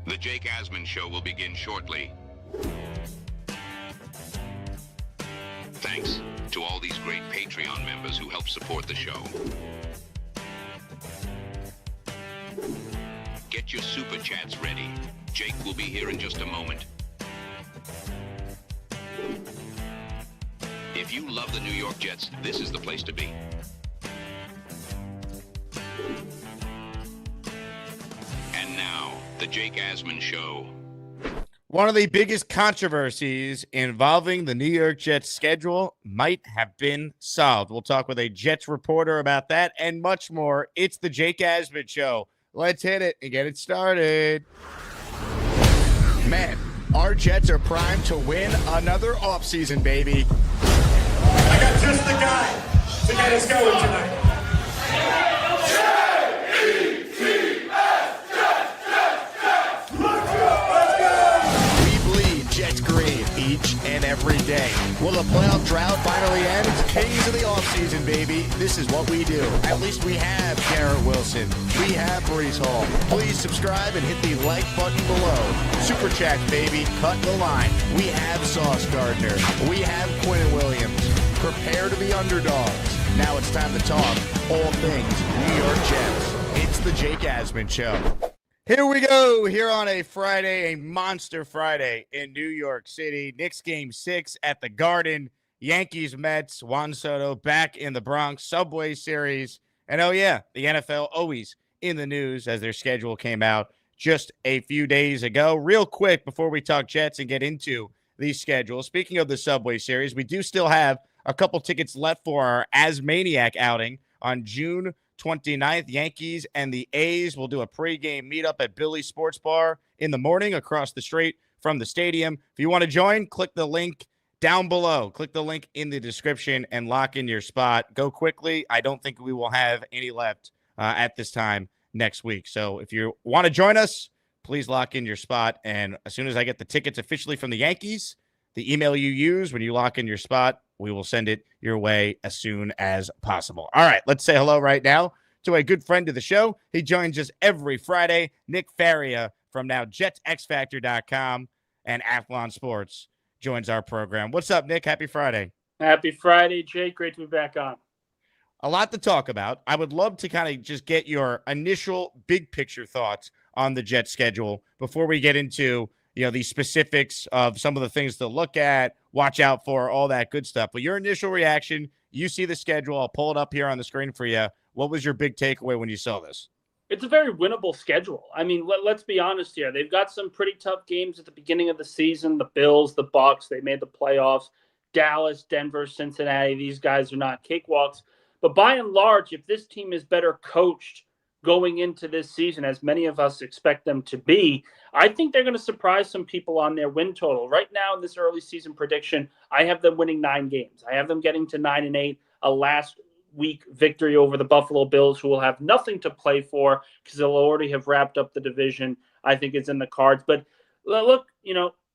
The Jake Asman Show will begin shortly. Thanks to all these great Patreon members who help support the show. Get your super chats ready. Jake will be here in just a moment. If you love the New York Jets, this is the place to be. And now, the Jake Asman Show. One of the biggest controversies involving the New York Jets schedule might have been solved. We'll talk with a Jets reporter about that and much more. It's the Jake Asman Show. Let's hit it and get it started. Man, our Jets are primed to win another offseason, baby. I got just the guy to get us going tonight. Each and every day. Will the playoff drought finally end? Kings of the offseason, baby. This is what we do. At least we have Garrett Wilson. We have Brees Hall. Please subscribe and hit the like button below. Super chat, baby. Cut the line. We have Sauce Gardner. We have Quinn Williams. Prepare to be underdogs. Now it's time to talk all things New York Jets. It's the Jake Asman Show. Here we go, here on a Friday, a monster Friday in New York City. Knicks Game 6 at the Garden. Yankees, Mets, Juan Soto back in the Bronx Subway Series. And oh yeah, the NFL always in the news as their schedule came out just a few days ago. Real quick, before we talk Jets and get into the schedule, speaking of the Subway Series, we do still have a couple tickets left for our Asmaniac outing on June 29th. Yankees and the A's will do a pregame meetup at Billy's Sports Bar in the morning across the street from the stadium. If you want to join, click the link down below. Click the link in the description and lock in your spot. Go quickly. I don't think we will have any left at this time next week. So if you want to join us, please lock in your spot. And as soon as I get the tickets officially from the Yankees, the email you use when you lock in your spot, we will send it your way as soon as possible. All right, let's say hello right now to a good friend of the show. He joins us every Friday, Nick Faria from now JetsXFactor.com and Athlon Sports joins our program. What's up, Nick? Happy Friday. Happy Friday, Jake. Great to be back on. A lot to talk about. I would love to kind of just get your initial big picture thoughts on the Jets schedule before we get into the specifics of some of the things to look at, watch out for, all that good stuff. But your initial reaction, you see the schedule. I'll pull it up here on the screen for you. What was your big takeaway when you saw this? It's a very winnable schedule. I mean, let's be honest here. They've got some pretty tough games at the beginning of the season. The Bills, the Bucks, they made the playoffs. Dallas, Denver, Cincinnati, these guys are not cakewalks. But by and large, if this team is better coached going into this season, as many of us expect them to be, I think they're going to surprise some people on their win total. Right now, in this early season prediction, I have them winning 9 games. I have them getting to 9-8, a last week victory over the Buffalo Bills, who will have nothing to play for because they'll already have wrapped up the division. I think it's in the cards. But look,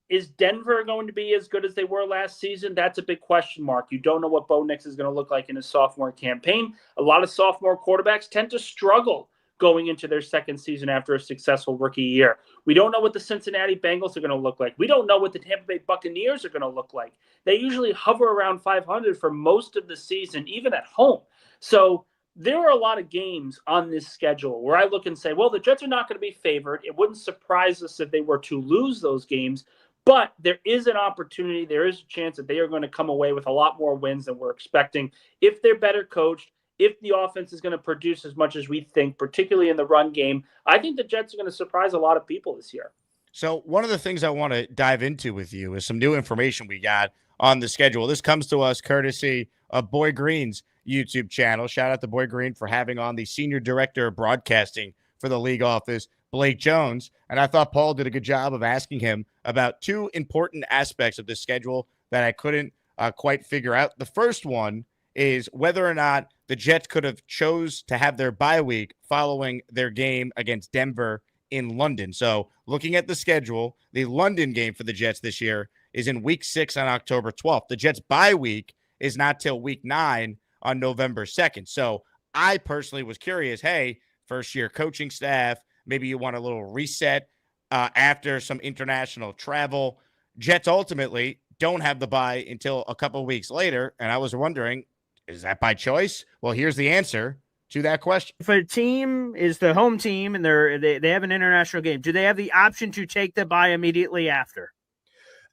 is Denver going to be as good as they were last season? That's a big question mark. You don't know what Bo Nix is going to look like in his sophomore campaign. A lot of sophomore quarterbacks tend to struggle going into their second season after a successful rookie year. We don't know what the Cincinnati Bengals are going to look like. We don't know what the Tampa Bay Buccaneers are going to look like. They usually hover around 500 for most of the season, even at home. So there are a lot of games on this schedule where I look and say, well, the Jets are not going to be favored. It wouldn't surprise us if they were to lose those games, but there is an opportunity. There is a chance that they are going to come away with a lot more wins than we're expecting if they're better coached. If the offense is going to produce as much as we think, particularly in the run game, I think the Jets are going to surprise a lot of people this year. So one of the things I want to dive into with you is some new information we got on the schedule. This comes to us courtesy of Boy Green's YouTube channel. Shout out to Boy Green for having on the senior director of broadcasting for the league office, Blake Jones. And I thought Paul did a good job of asking him about 2 important aspects of the schedule that I couldn't quite figure out. The first one is whether or not the Jets could have chose to have their bye week following their game against Denver in London. So looking at the schedule, the London game for the Jets this year is in week 6 on October 12th. The Jets bye week is not till week 9 on November 2nd. So I personally was curious, hey, first year coaching staff, maybe you want a little reset. after some international travel. Jets ultimately don't have the bye until a couple weeks later. And I was wondering, is that by choice? Well, here's the answer to that question. If a team is the home team and they have an international game, do they have the option to take the bye immediately after?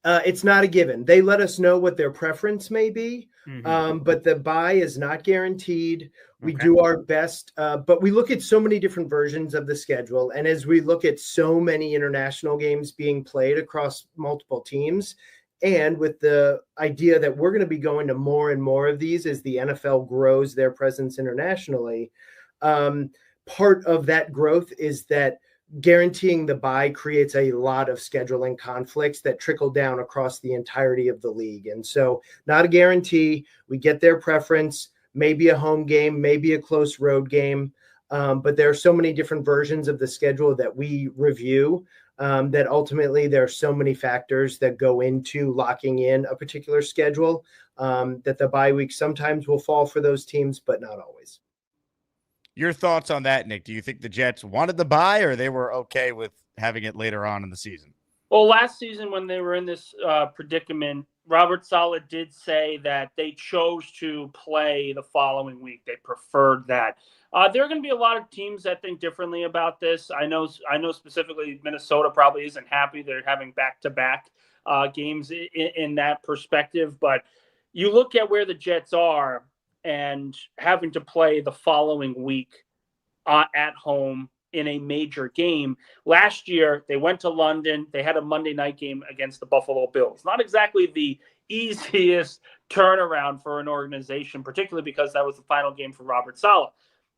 It's not a given. They let us know what their preference may be, but the bye is not guaranteed. We do our best, but we look at so many different versions of the schedule. And as we look at so many international games being played across multiple teams, and with the idea that we're going to be going to more and more of these as the NFL grows their presence internationally, part of that growth is that guaranteeing the bye creates a lot of scheduling conflicts that trickle down across the entirety of the league. And so not a guarantee. We get their preference, maybe a home game, maybe a close road game. But there are so many different versions of the schedule that we review that ultimately there are so many factors that go into locking in a particular schedule that the bye week sometimes will fall for those teams, but not always. Your thoughts on that, Nick? Do you think the Jets wanted the bye or they were okay with having it later on in the season? Well, last season when they were in this predicament, Robert Saleh did say that they chose to play the following week. They preferred that. There are going to be a lot of teams that think differently about this. I know specifically Minnesota probably isn't happy they're having back-to-back games in that perspective. But you look at where the Jets are and having to play the following week at home in a major game. Last year, they went to London. They had a Monday night game against the Buffalo Bills. Not exactly the easiest turnaround for an organization, particularly because that was the final game for Robert Saleh.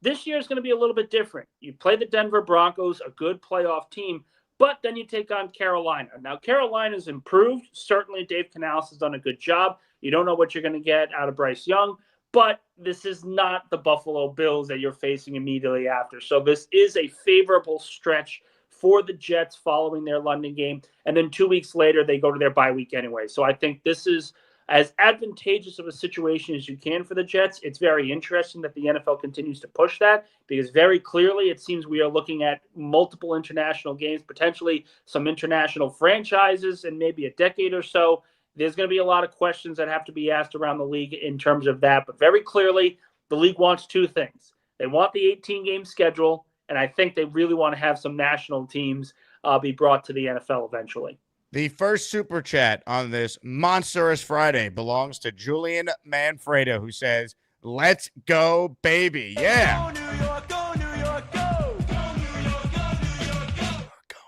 This year is going to be a little bit different. You play the Denver Broncos, a good playoff team, but then you take on Carolina. Now, Carolina's improved. Certainly, Dave Canales has done a good job. You don't know what you're going to get out of Bryce Young, but this is not the Buffalo Bills that you're facing immediately after. So this is a favorable stretch for the Jets following their London game. And then 2 weeks later, they go to their bye week anyway. So I think this is as advantageous of a situation as you can for the Jets. It's very interesting that the NFL continues to push that because very clearly it seems we are looking at multiple international games, potentially some international franchises in maybe a decade or so. There's going to be a lot of questions that have to be asked around the league in terms of that. But very clearly, the league wants two things. They want the 18-game schedule, and I think they really want to have some national teams be brought to the NFL eventually. The first super chat on this monstrous Friday belongs to Julian Manfredo, who says, "Let's go, baby." Yeah. Go, New York, go, New York, go. Go, New York, go, New York, go.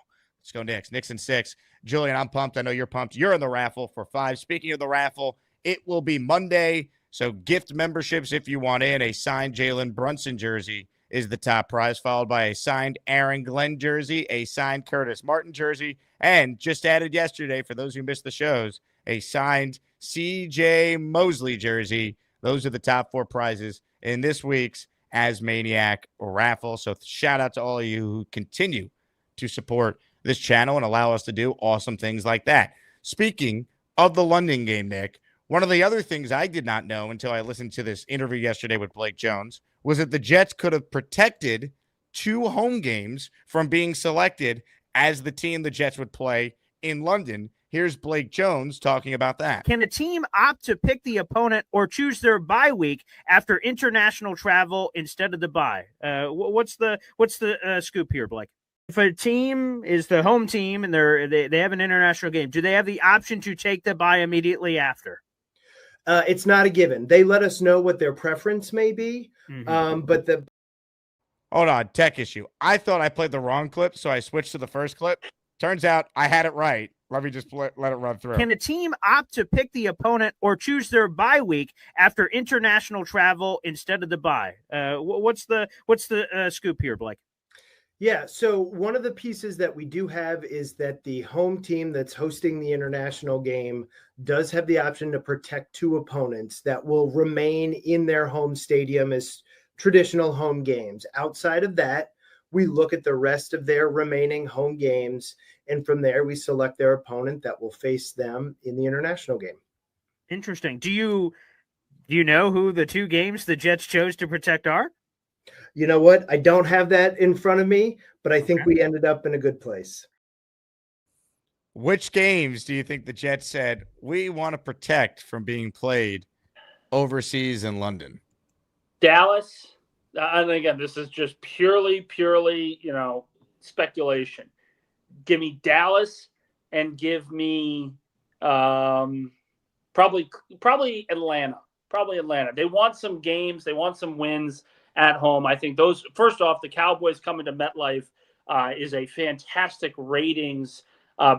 Let's go, Knicks. Knicks in 6. Julian, I'm pumped. I know you're pumped. You're in the raffle for 5. Speaking of the raffle, it will be Monday. So gift memberships if you want in. A signed Jalen Brunson jersey is the top prize, followed by a signed Aaron Glenn jersey, a signed Curtis Martin jersey, and just added yesterday, for those who missed the shows, a signed CJ Mosley jersey. Those are the top 4 prizes in this week's ASMANIAC raffle. So shout out to all of you who continue to support this channel and allow us to do awesome things like that. Speaking of the London game, Nick, one of the other things I did not know until I listened to this interview yesterday with Blake Jones was that the Jets could have protected 2 home games from being selected as the team the Jets would play in London. Here's Blake Jones talking about that. Can a team opt to pick the opponent or choose their bye week after international travel instead of the bye? What's the scoop here, Blake? If a team is the home team and they have an international game, do they have the option to take the bye immediately after? It's not a given. They let us know what their preference may be, but the Hold on, tech issue. I thought I played the wrong clip, so I switched to the first clip. Turns out I had it right. Let me just let it run through. Can a team opt to pick the opponent or choose their bye week after international travel instead of the bye? What's the scoop here, Blake? Yeah, so one of the pieces that we do have is that the home team that's hosting the international game does have the option to protect 2 opponents that will remain in their home stadium as traditional home games. Outside of that, we look at the rest of their remaining home games, and from there we select their opponent that will face them in the international game. Interesting. Do you know who the 2 games the Jets chose to protect are? You know what? I don't have that in front of me, but I think we ended up in a good place. Which games do you think the Jets said we want to protect from being played overseas in London? Dallas, and again, this is just purely, speculation. Give me Dallas and give me probably Atlanta. Probably Atlanta. They want some games. They want some wins at home. I think those. First off, the Cowboys coming to MetLife is a fantastic ratings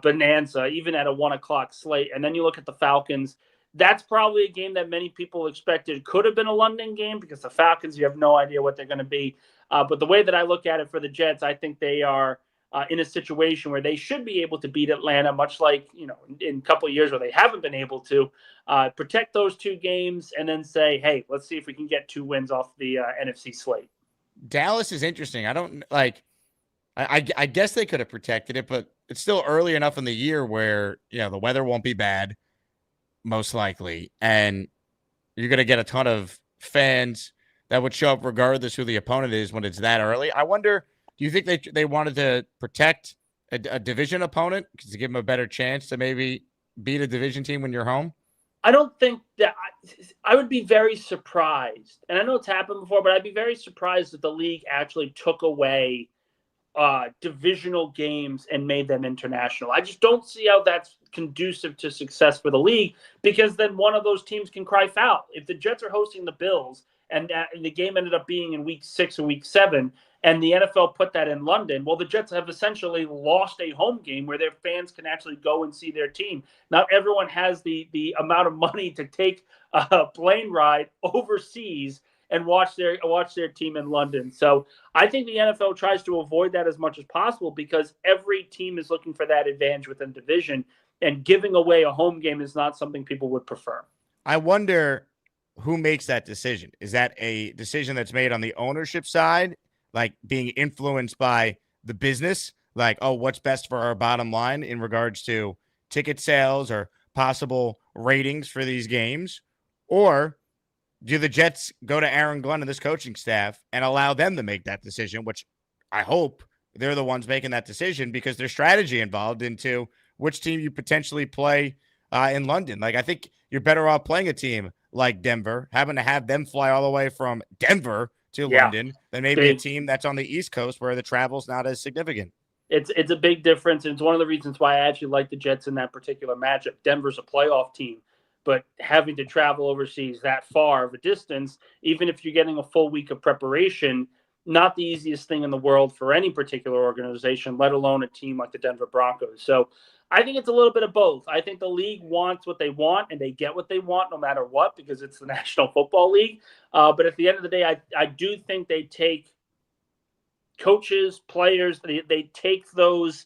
bonanza, even at a 1:00 slate. And then you look at the Falcons. That's probably a game that many people expected could have been a London game because the Falcons, you have no idea what they're going to be. But the way that I look at it for the Jets, I think they are in a situation where they should be able to beat Atlanta, much like, in a couple of years where they haven't been able to protect those two games and then say, hey, let's see if we can get 2 wins off the NFC slate. Dallas is interesting. I don't like, I guess they could have protected it, but it's still early enough in the year where, the weather won't be bad, most likely. And you're going to get a ton of fans that would show up regardless who the opponent is when it's that early. I wonder, do you think they wanted to protect a division opponent to give them a better chance to maybe beat a division team when you're home? I don't think that I would be very surprised. And I know it's happened before, but I'd be very surprised if the league actually took away divisional games and made them international. I just don't see how that's conducive to success for the league, because then one of those teams can cry foul. If the Jets are hosting the Bills and the game ended up being in week 6 or week 7, and the NFL put that in London, well, the Jets have essentially lost a home game where their fans can actually go and see their team. Not everyone has the amount of money to take a plane ride overseas and watch their team in London. So I think the NFL tries to avoid that as much as possible because every team is looking for that advantage within division, and giving away a home game is not something people would prefer. I wonder who makes that decision. Is that a decision that's made on the ownership side, like being influenced by the business, like, oh, what's best for our bottom line in regards to ticket sales or possible ratings for these games? Or do the Jets go to Aaron Glenn and this coaching staff and allow them to make that decision, which I hope they're the ones making that decision because there's strategy involved into which team you potentially play in London. Like, I think you're better off playing a team like Denver, having to have them fly all the way from Denver to London than maybe a team that's on the East Coast where the travel's not as significant. It's a big difference, and it's one of the reasons why I actually like the Jets in that particular matchup. Denver's a playoff team, but having to travel overseas that far of a distance, even if you're getting a full week of preparation, not the easiest thing in the world for any particular organization, let alone a team like the Denver Broncos. So I think it's a little bit of both. I think the league wants what they want, and they get what they want no matter what because it's the National Football League. But at the end of the day, I do think they take coaches, players, they take those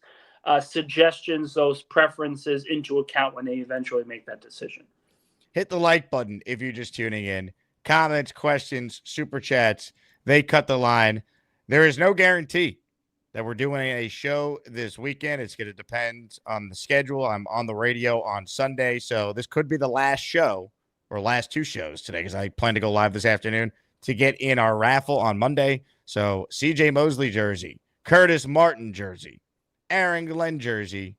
suggestions, those preferences into account when they eventually make that decision. Hit the like button if you're just tuning in. Comments, questions, super chats, they cut the line. There is no guarantee that we're doing a show this weekend. It's going to depend on the schedule. I'm on the radio on Sunday, so this could be the last show or last 2 shows today because I plan to go live this afternoon to get in our raffle on Monday. So CJ Mosley jersey, Curtis Martin jersey, Aaron Glenn jersey,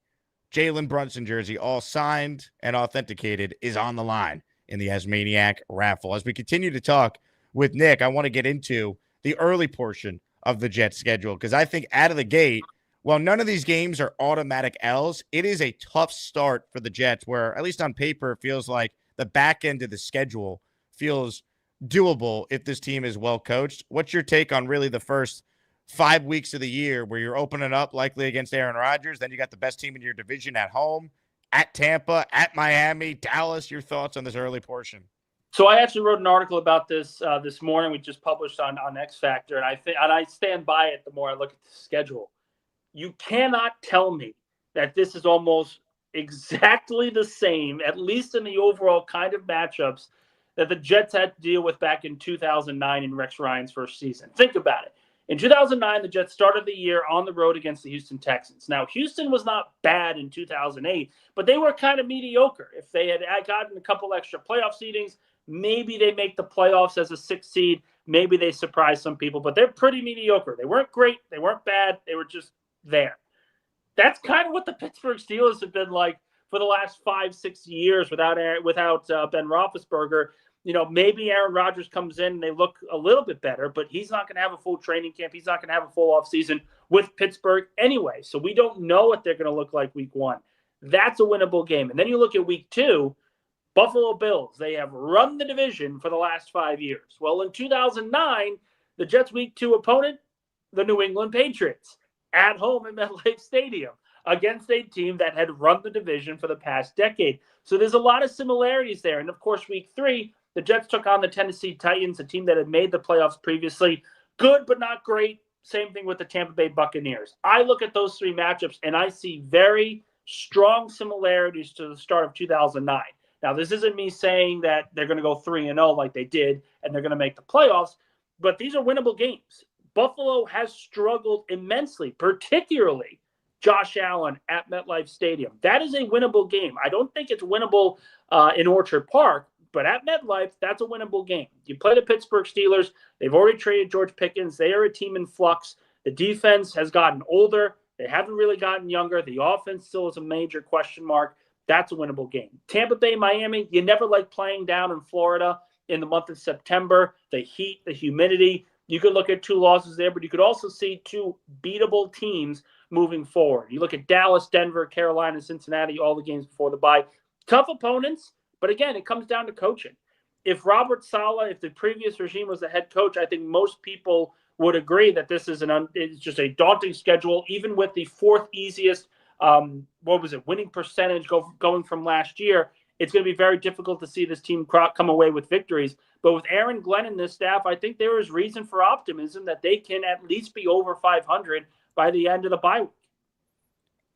Jalen Brunson jersey, all signed and authenticated, is on the line in the Asmaniac raffle. As we continue to talk with Nick, I want to get into the early portion of the Jets schedule because I think out of the gate, while none of these games are automatic L's, it is a tough start for the Jets where, at least on paper, it feels like the back end of the schedule feels doable if this team is well coached. What's your take on really the first 5 weeks of the year where you're opening up likely against Aaron Rodgers, then you got the best team in your division at home, at Tampa, at Miami, Dallas? Your thoughts on this early portion? So I actually wrote an article about this this morning. We just published on X Factor, and I stand by it the more I look at the schedule. You cannot tell me that this is almost exactly the same, at least in the overall kind of matchups, that the Jets had to deal with back in 2009 in Rex Ryan's first season. Think about it. In 2009, the Jets started the year on the road against the Houston Texans. Now, Houston was not bad in 2008, but they were kind of mediocre. If they had gotten a couple extra playoff seedings, maybe they make the playoffs as a 6th seed. Maybe they surprise some people, but they're pretty mediocre. They weren't great. They weren't bad. They were just there. That's kind of what the Pittsburgh Steelers have been like for the last 5-6 years without Ben Roethlisberger. Maybe Aaron Rodgers comes in and they look a little bit better, but he's not going to have a full training camp. He's not going to have a full offseason with Pittsburgh anyway. So we don't know what they're going to look like week 1. That's a winnable game. And then you look at week 2, Buffalo Bills. They have run the division for the last 5 years. Well, in 2009, the Jets' week 2 opponent, the New England Patriots, at home at MetLife Stadium against a team that had run the division for the past decade. So there's a lot of similarities there. And of course, week 3, the Jets took on the Tennessee Titans, a team that had made the playoffs previously. Good, but not great. Same thing with the Tampa Bay Buccaneers. I look at those 3 matchups, and I see very strong similarities to the start of 2009. Now, this isn't me saying that they're going to go 3-0 like they did, and they're going to make the playoffs, but these are winnable games. Buffalo has struggled immensely, particularly Josh Allen at MetLife Stadium. That is a winnable game. I don't think it's winnable in Orchard Park, but at MetLife, that's a winnable game. You play the Pittsburgh Steelers. They've already traded George Pickens. They are a team in flux. The defense has gotten older. They haven't really gotten younger. The offense still is a major question mark. That's a winnable game. Tampa Bay, Miami, you never like playing down in Florida in the month of September. The heat, the humidity. You could look at 2 losses there, but you could also see 2 beatable teams moving forward. You look at Dallas, Denver, Carolina, Cincinnati, all the games before the bye. Tough opponents, but again, it comes down to coaching. If Robert Saleh, if the previous regime was the head coach, I think most people would agree that this is it's just a daunting schedule, even with the 4th easiest winning percentage going from last year. It's going to be very difficult to see this team come away with victories. But with Aaron Glenn and this staff, I think there is reason for optimism that they can at least be over 500 by the end of the bye week.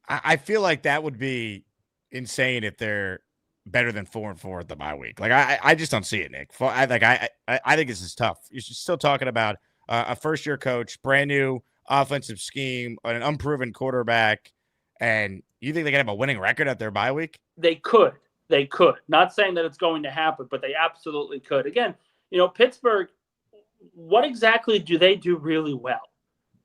I feel like that would be insane if they're better than 4-4 at the bye week. Like I just don't see it, Nick. I think this is tough. You're still talking about a first-year coach, brand new offensive scheme, an unproven quarterback, and you think they can have a winning record at their bye week? They could. They could. Not saying that it's going to happen, but they absolutely could. Again, Pittsburgh, what exactly do they do really well?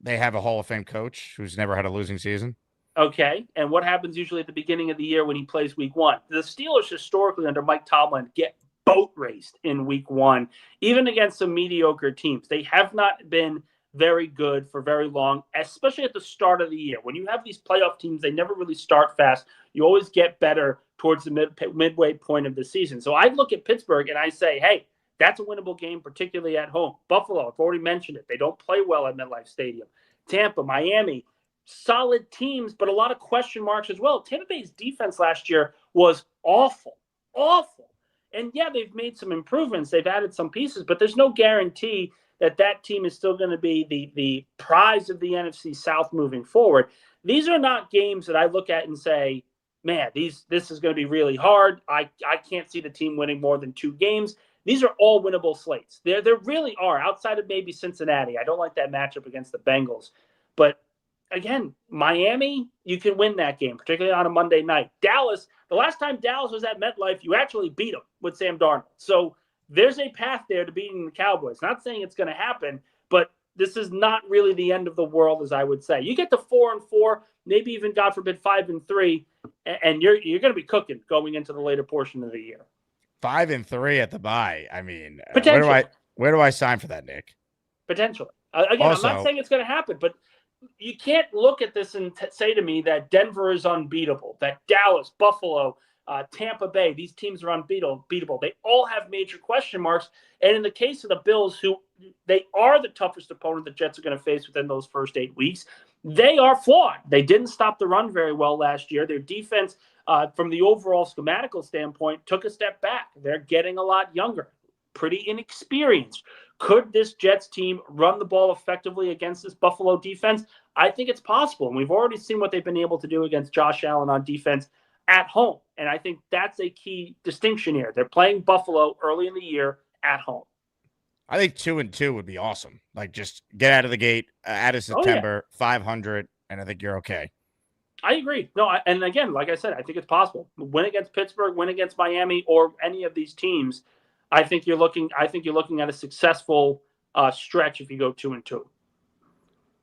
They have a Hall of Fame coach who's never had a losing season. Okay. And what happens usually at the beginning of the year when he plays week 1? The Steelers historically under Mike Tomlin get boat raced in week 1, even against some mediocre teams. They have not been very good for very long, especially at the start of the year. When you have these playoff teams, they never really start fast. You always get better towards the midway point of the season. So I look at Pittsburgh and I say, hey, that's a winnable game, particularly at home. Buffalo, I've already mentioned it. They don't play well at MetLife Stadium. Tampa, Miami, solid teams, but a lot of question marks as well. Tampa Bay's defense last year was awful. And yeah, they've made some improvements. They've added some pieces, but there's no guarantee that team is still going to be the prize of the NFC South moving forward. These are not games that I look at and say, man, this is going to be really hard. I can't see the team winning more than 2 games. These are all winnable slates. There really are, outside of maybe Cincinnati. I don't like that matchup against the Bengals. But again, Miami, you can win that game, particularly on a Monday night. Dallas, the last time Dallas was at MetLife, you actually beat them with Sam Darnold. So there's a path there to beating the Cowboys. Not saying it's going to happen, but this is not really the end of the world, as I would say. You get to 4-4, maybe even, God forbid, 5-3, and you're going to be cooking going into the later portion of the year. 5-3 at the bye. I mean, where do I sign for that, Nick? Potentially. Again, I'm not saying it's going to happen, but you can't look at this and say to me that Denver is unbeatable, that Dallas, Buffalo, Tampa Bay, these teams are unbeatable. They all have major question marks. And in the case of the Bills, who they are the toughest opponent the Jets are going to face within those first 8 weeks, they are flawed. They didn't stop the run very well last year. Their defense, from the overall schematical standpoint, took a step back. They're getting a lot younger, pretty inexperienced. Could this Jets team run the ball effectively against this Buffalo defense? I think it's possible. And we've already seen what they've been able to do against Josh Allen on defense at home. And I think that's a key distinction here. They're playing Buffalo early in the year at home. I think 2-2 would be awesome. Like, just get out of the gate, out of September, 500, and I think you're okay. I agree. No, and again, like I said, I think it's possible. Win against Pittsburgh, win against Miami, or any of these teams. I think you're looking at a successful stretch if you go 2-2.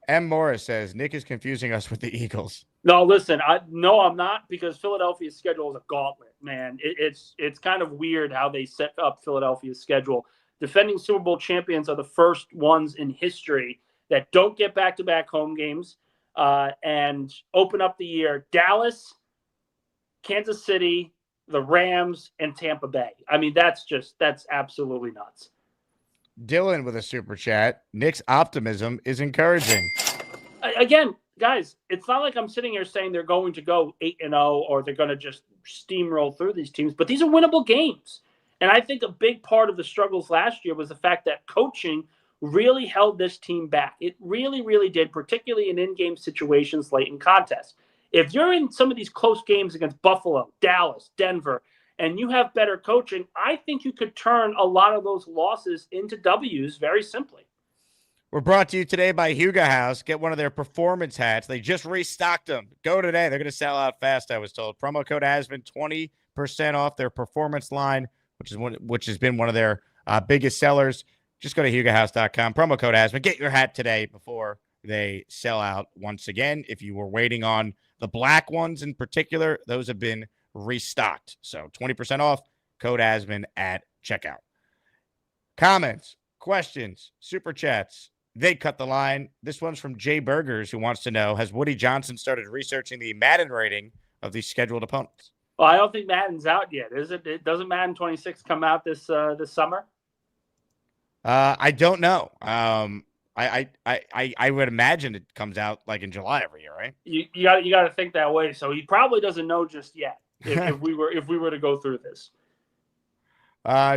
M. Morris says Nick is confusing us with the Eagles. No, listen, I'm not, because Philadelphia's schedule is a gauntlet, man. It's kind of weird how they set up Philadelphia's schedule. Defending Super Bowl champions are the first ones in history that don't get back-to-back home games and open up the year. Dallas, Kansas City, the Rams, and Tampa Bay. I mean, that's absolutely nuts. Dylan with a super chat. Nick's optimism is encouraging. Again, guys, it's not like I'm sitting here saying they're going to go 8-0 or they're going to just steamroll through these teams, but these are winnable games. And I think a big part of the struggles last year was the fact that coaching really held this team back. It really, really did, particularly in in-game situations late in contests. If you're in some of these close games against Buffalo, Dallas, Denver, and you have better coaching, I think you could turn a lot of those losses into W's very simply. We're brought to you today by Huga House. Get one of their performance hats. They just restocked them. Go today. They're going to sell out fast, I was told. Promo code Asman, 20% off their performance line, which has been one of their biggest sellers. Just go to HugaHouse.com. Promo code Asman. Get your hat today before they sell out once again. If you were waiting on the black ones in particular, those have been restocked. So 20% off, code Asman at checkout. Comments, questions, super chats. They cut the line. This one's from Jay Burgers, who wants to know, has Woody Johnson started researching the Madden rating of these scheduled opponents? Well, I don't think Madden's out yet, is it? Doesn't Madden 26 come out this summer? I don't know. I would imagine it comes out like in July every year, right? You got to think that way. So he probably doesn't know just yet. If we were to go through this.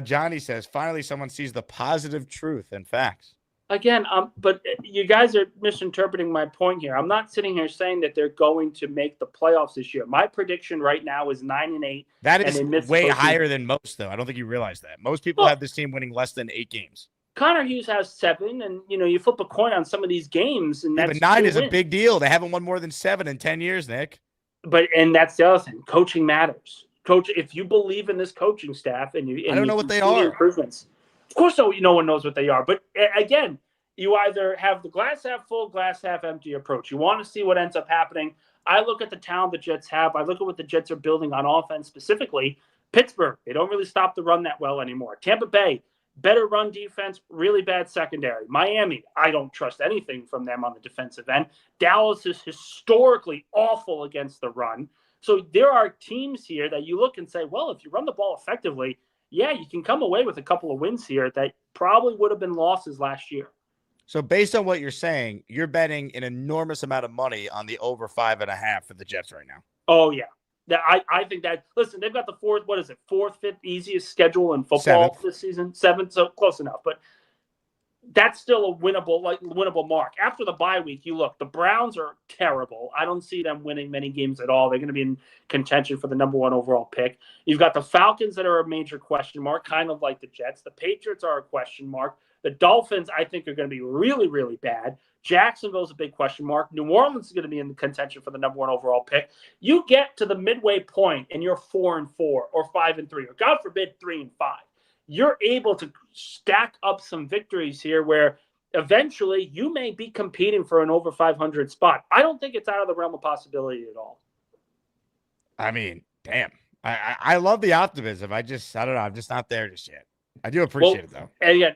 Johnny says, finally someone sees the positive truth and facts. Again, but you guys are misinterpreting my point here. I'm not sitting here saying that they're going to make the playoffs this year. My prediction right now is 9-8. That is way higher than most, though. I don't think you realize that. Most people have this team winning less than 8 games. Connor Hughes has 7, and you flip a coin on some of these games, and that's but 9 is a big deal. They haven't won more than 7 in 10 years, Nick. And that's the other thing. Coaching matters. Coach, if you believe in this coaching staff, and I don't know what they are. Improvements. Of course, no one knows what they are. But again, you either have the glass half full, glass half empty approach. You want to see what ends up happening. I look at the talent the Jets have. I look at what the Jets are building on offense specifically. Pittsburgh, they don't really stop the run that well anymore. Tampa Bay, better run defense, really bad secondary. Miami, I don't trust anything from them on the defensive end. Dallas is historically awful against the run. So there are teams here that you look and say, well, if you run the ball effectively, yeah, you can come away with a couple of wins here that probably would have been losses last year. So based on what you're saying, you're betting an enormous amount of money on the over 5.5 for the Jets right now. Oh, yeah. I think that, listen, they've got the fourth, fifth easiest schedule in football this season. 7th, so close enough. But that's still a winnable mark. After the bye week, you look, the Browns are terrible. I don't see them winning many games at all. They're going to be in contention for the number 1 overall pick. You've got the Falcons that are a major question mark, kind of like the Jets. The Patriots are a question mark. The Dolphins, I think, are going to be really, really bad. Jacksonville's a big question mark. New Orleans is going to be in the contention for the number 1 overall pick. You get to the midway point and you're 4-4 or 5-3, or God forbid 3-5. You're able to stack up some victories here where eventually you may be competing for an over 500 spot. I don't think it's out of the realm of possibility at all. I mean, damn. I love the optimism. I don't know. I'm just not there just yet. I do appreciate it, though. And again,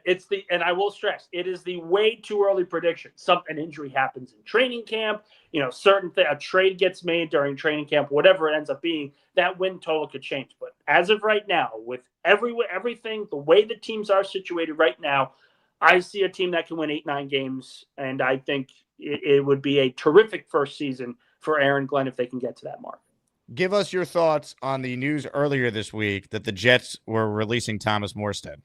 and I will stress, it is the way too early prediction. An injury happens in training camp, a trade gets made during training camp, whatever it ends up being, that win total could change. But as of right now, with everything, the way the teams are situated right now, I see a team that can win 8-9 games, and I think it would be a terrific first season for Aaron Glenn if they can get to that mark. Give us your thoughts on the news earlier this week that the Jets were releasing Thomas Morstead.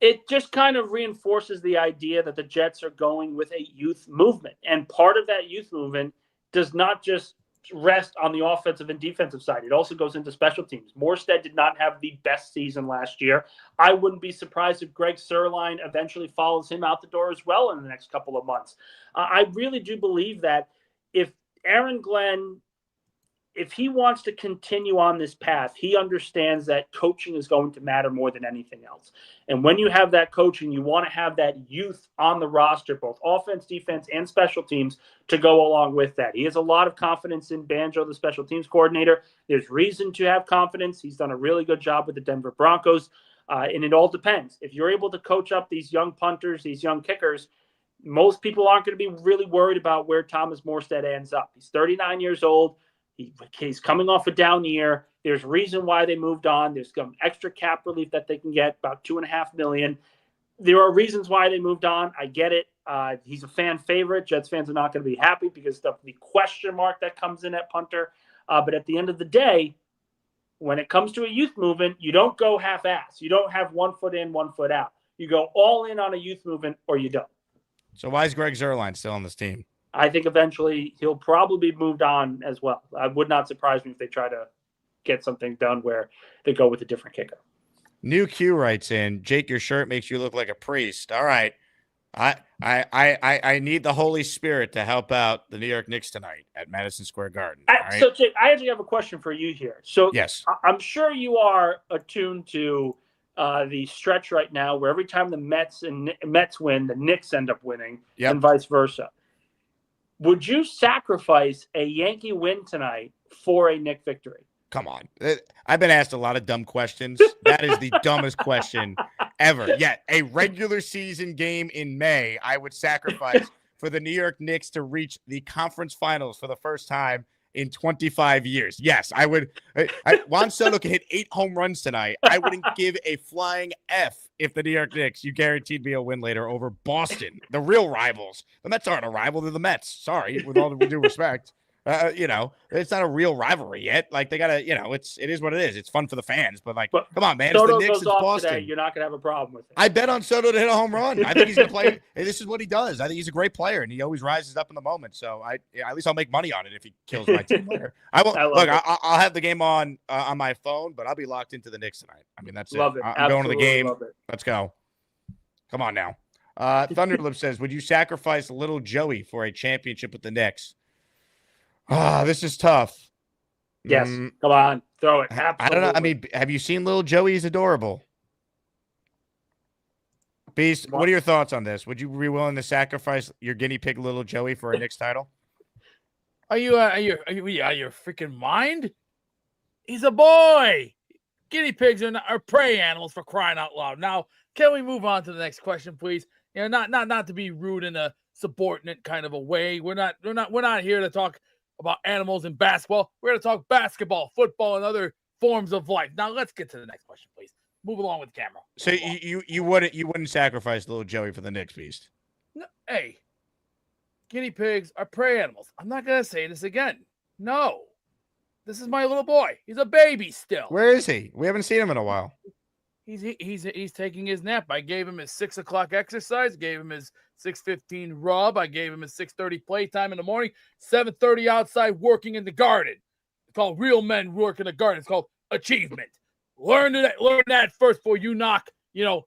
It just kind of reinforces the idea that the Jets are going with a youth movement. And part of that youth movement does not just rest on the offensive and defensive side. It also goes into special teams. Morstead did not have the best season last year. I wouldn't be surprised if Greg Sirline eventually follows him out the door as well in the next couple of months. I really do believe that if Aaron Glenn if he wants to continue on this path, he understands that coaching is going to matter more than anything else. And when you have that coaching, you want to have that youth on the roster, both offense, defense, and special teams, to go along with that. He has a lot of confidence in Banjo, the special teams coordinator. There's reason to have confidence. He's done a really good job with the Denver Broncos. And it all depends. If you're able to coach up these young punters, these young kickers, most people aren't going to be really worried about where Thomas Morstead ends up. He's 39 years old. He's coming off a down year. There's reason why they moved on. There's some extra cap relief that they can get, about $2.5 million. There are reasons why they moved on. I get it. He's a fan favorite. Jets fans are not going to be happy because of the question mark that comes in at punter. But at the end of the day, when it comes to a youth movement, you don't go half-ass. You don't have 1 foot in, 1 foot out. You go all in on a youth movement or you don't. So why is Greg Zuerlein still on this team? I think eventually he'll probably be moved on as well. I would not surprise me if they try to get something done where they go with a different kicker. New Q writes in, Jake, your shirt makes you look like a priest. All right. I need the Holy Spirit to help out the New York Knicks tonight at Madison Square Garden. Right? So, Jake, I actually have a question for you here. So, yes, I'm sure you are attuned to the stretch right now where every time the Mets win, the Knicks end up winning, and vice versa. Would you sacrifice a Yankee win tonight for a Knick victory? Come on. I've been asked a lot of dumb questions. That is the dumbest question ever. Yeah, a regular season game in May, I would sacrifice for the New York Knicks to reach the conference finals for the first time in 25 years. Yes, I would. Juan Soto can hit 8 home runs tonight. I wouldn't give a flying F if the New York Knicks, you guaranteed me a win later over Boston, the real rivals. The Mets aren't a rival. They're the Mets. Sorry, with all due respect. It's not a real rivalry yet. Like they gotta, it is what it is. It's fun for the fans, but come on, man. Soto it's the Knicks, goes it's off Boston. Today, you're not gonna have a problem with it. I bet on Soto to hit a home run. I think he's gonna play. This is what he does. I think he's a great player, and he always rises up in the moment. So at least I'll make money on it if he kills my team later. I will. I'll have the game on my phone, but I'll be locked into the Knicks tonight. I mean, that's love it. it. I'm going to the game. Love it. Let's go. Come on now. Thunderlip says, would you sacrifice little Joey for a championship with the Knicks? This is tough. Yes. Come on. Throw it. Absolutely. I don't know. I mean, have you seen little Joey? He's adorable. Beast, what are your thoughts on this? Would you be willing to sacrifice your guinea pig little Joey for a Knicks title? Are you out of your freaking mind? He's a boy. Guinea pigs are prey animals, for crying out loud. Now, can we move on to the next question, please? Not to be rude in a subordinate kind of a way. We're not here to talk about animals in basketball. We're going to talk basketball, football, and other forms of life. Now let's get to the next question, please. Move along with the camera. So you wouldn't sacrifice little Joey for the Knicks, Beast? No, hey, guinea pigs are prey animals. I'm not going to say this again. No, this is my little boy. He's a baby still. Where is he? We haven't seen him in a while. He's taking his nap. I gave him his 6 o'clock exercise. Gave him his 6:15 rub. I gave him his 6:30 playtime in the morning. 7:30 outside working in the garden. It's called real men work in the garden. It's called achievement. Learn that first before you knock. Learn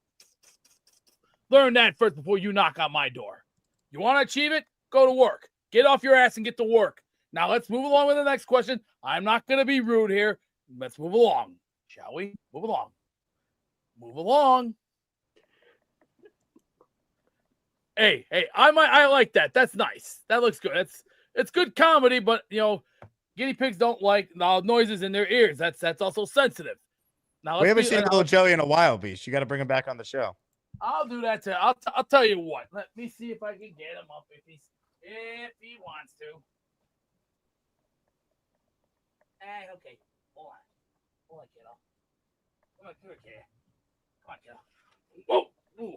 that first before you knock on my door. You want to achieve it? Go to work. Get off your ass and get to work. Now let's move along with the next question. I'm not going to be rude here. Let's move along, shall we? Move along. Move along. Hey, I like that. That's nice. That looks good. It's good comedy, but guinea pigs don't like loud noises in their ears. That's also sensitive. Now we haven't seen little Joey in a while, Beast. You got to bring him back on the show. I'll do that too. I'll tell you what. Let me see if I can get him up if he wants to. Okay. Hold on, kiddo. Come on, kiddo. Come on, kiddo. Whoa. Ooh.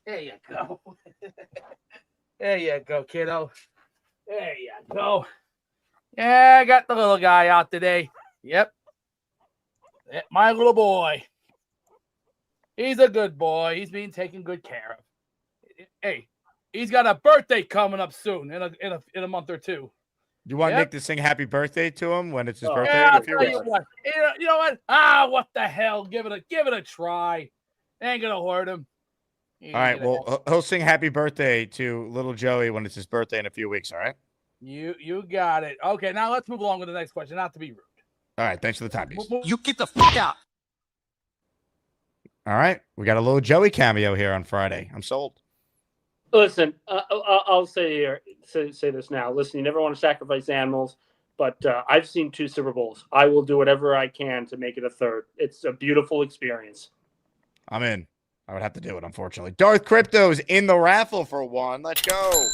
There you go. There you go, kiddo. There you go. Yeah, I got the little guy out today. Yep. My little boy. He's a good boy. He's being taken good care of. Hey, he's got a birthday coming up soon in a month or two. Do you want Nick to sing happy birthday to him when it's his birthday? Yeah, I'll tell you what. You know what? What the hell? Give it a try. Ain't gonna hurt him. All right. Well, he'll sing happy birthday to little Joey when it's his birthday in a few weeks. All right. You got it. Okay, now let's move along with the next question. Not to be rude. All right, thanks for the time, Beast. You get the fuck out. All right, we got a little Joey cameo here on Friday. I'm sold. Listen, I'll say this now. Listen, you never want to sacrifice animals, but I've seen 2 Super Bowls. I will do whatever I can to make it a third. It's a beautiful experience. I'm in. I would have to do it, unfortunately. Darth Crypto's in the raffle for 1. Let's go.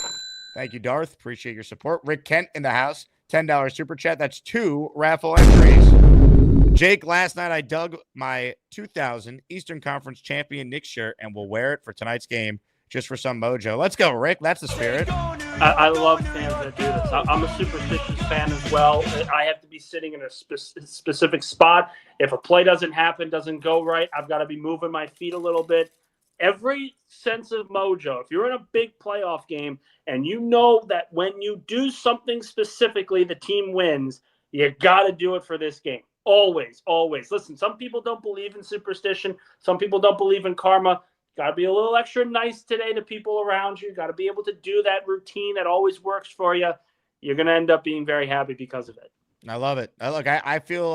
Thank you, Darth. Appreciate your support. Rick Kent in the house. $10 super chat. That's 2 raffle entries. Jake, last night I dug my 2000 Eastern Conference champion Knicks shirt and will wear it for tonight's game just for some mojo. Let's go, Rick. That's the spirit. I love fans that do this. I'm a superstitious fan as well. I have to be sitting in a specific spot. If a play doesn't happen, doesn't go right, I've got to be moving my feet a little bit. Every sense of mojo, if you're in a big playoff game and you know that when you do something specifically, the team wins, you got to do it for this game. Always, always. Listen, some people don't believe in superstition. Some people don't believe in karma. Got to be a little extra nice today to people around you. Got to be able to do that routine that always works for you. You're going to end up being very happy because of it. I love it. I feel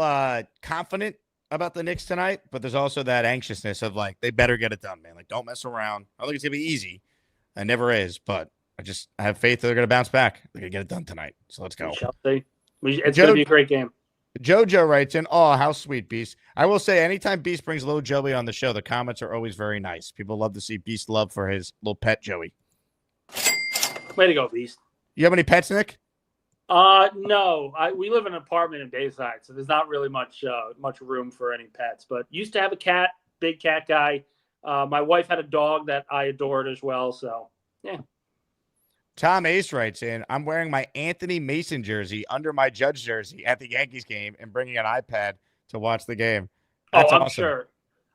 confident about the Knicks tonight, but there's also that anxiousness of like, they better get it done, man. Like, don't mess around. I don't think it's going to be easy. It never is, but I have faith that they're going to bounce back. They're going to get it done tonight. So let's go. We shall see. It's going to be a great game. Jojo writes in, oh, how sweet, Beast. I will say, anytime Beast brings little Joey on the show, the comments are always very nice. People love to see Beast love for his little pet, Joey. Way to go, Beast. You have any pets, Nick? No. We live in an apartment in Bayside, so there's not really much room for any pets. But used to have a cat, big cat guy. My wife had a dog that I adored as well, so, yeah. Tom Ace writes in, I'm wearing my Anthony Mason jersey under my Judge jersey at the Yankees game and bringing an iPad to watch the game. That's I'm awesome. sure.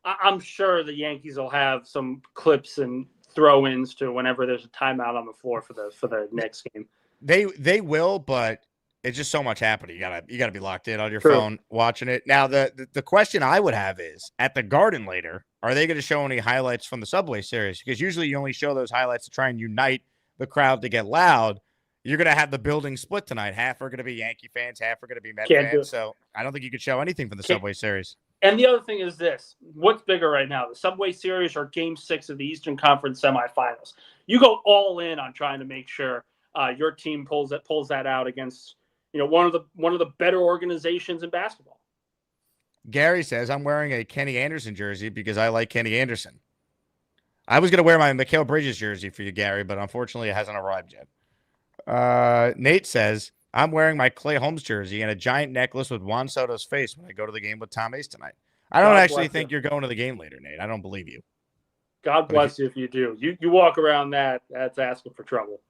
I'm sure the Yankees will have some clips and throw-ins to whenever there's a timeout on the floor for the Knicks game. They will, but it's just so much happening. You gotta be locked in on your True. phone watching it. Now, the question I would have is, at the Garden later, are they going to show any highlights from the Subway Series? Because usually you only show those highlights to try and unite the crowd to get loud. You're going to have the building split tonight. Half are going to be Yankee fans, half are going to be Met fans. So I don't think you could show anything from the Subway Series. And the other thing is this. What's bigger right now, the Subway Series or Game 6 of the Eastern Conference semifinals? You go all in on trying to make sure your team pulls that out against one of the better organizations in basketball. Gary says, I'm wearing a Kenny Anderson jersey because I like Kenny Anderson. I was going to wear my Mikal Bridges jersey for you, Gary, but unfortunately it hasn't arrived yet. Nate says, I'm wearing my Clay Holmes jersey and a giant necklace with Juan Soto's face when I go to the game with Tom Ace tonight. I don't actually think you're going to the game later, Nate. I don't believe you. God bless you if you do. You walk around that's asking for trouble.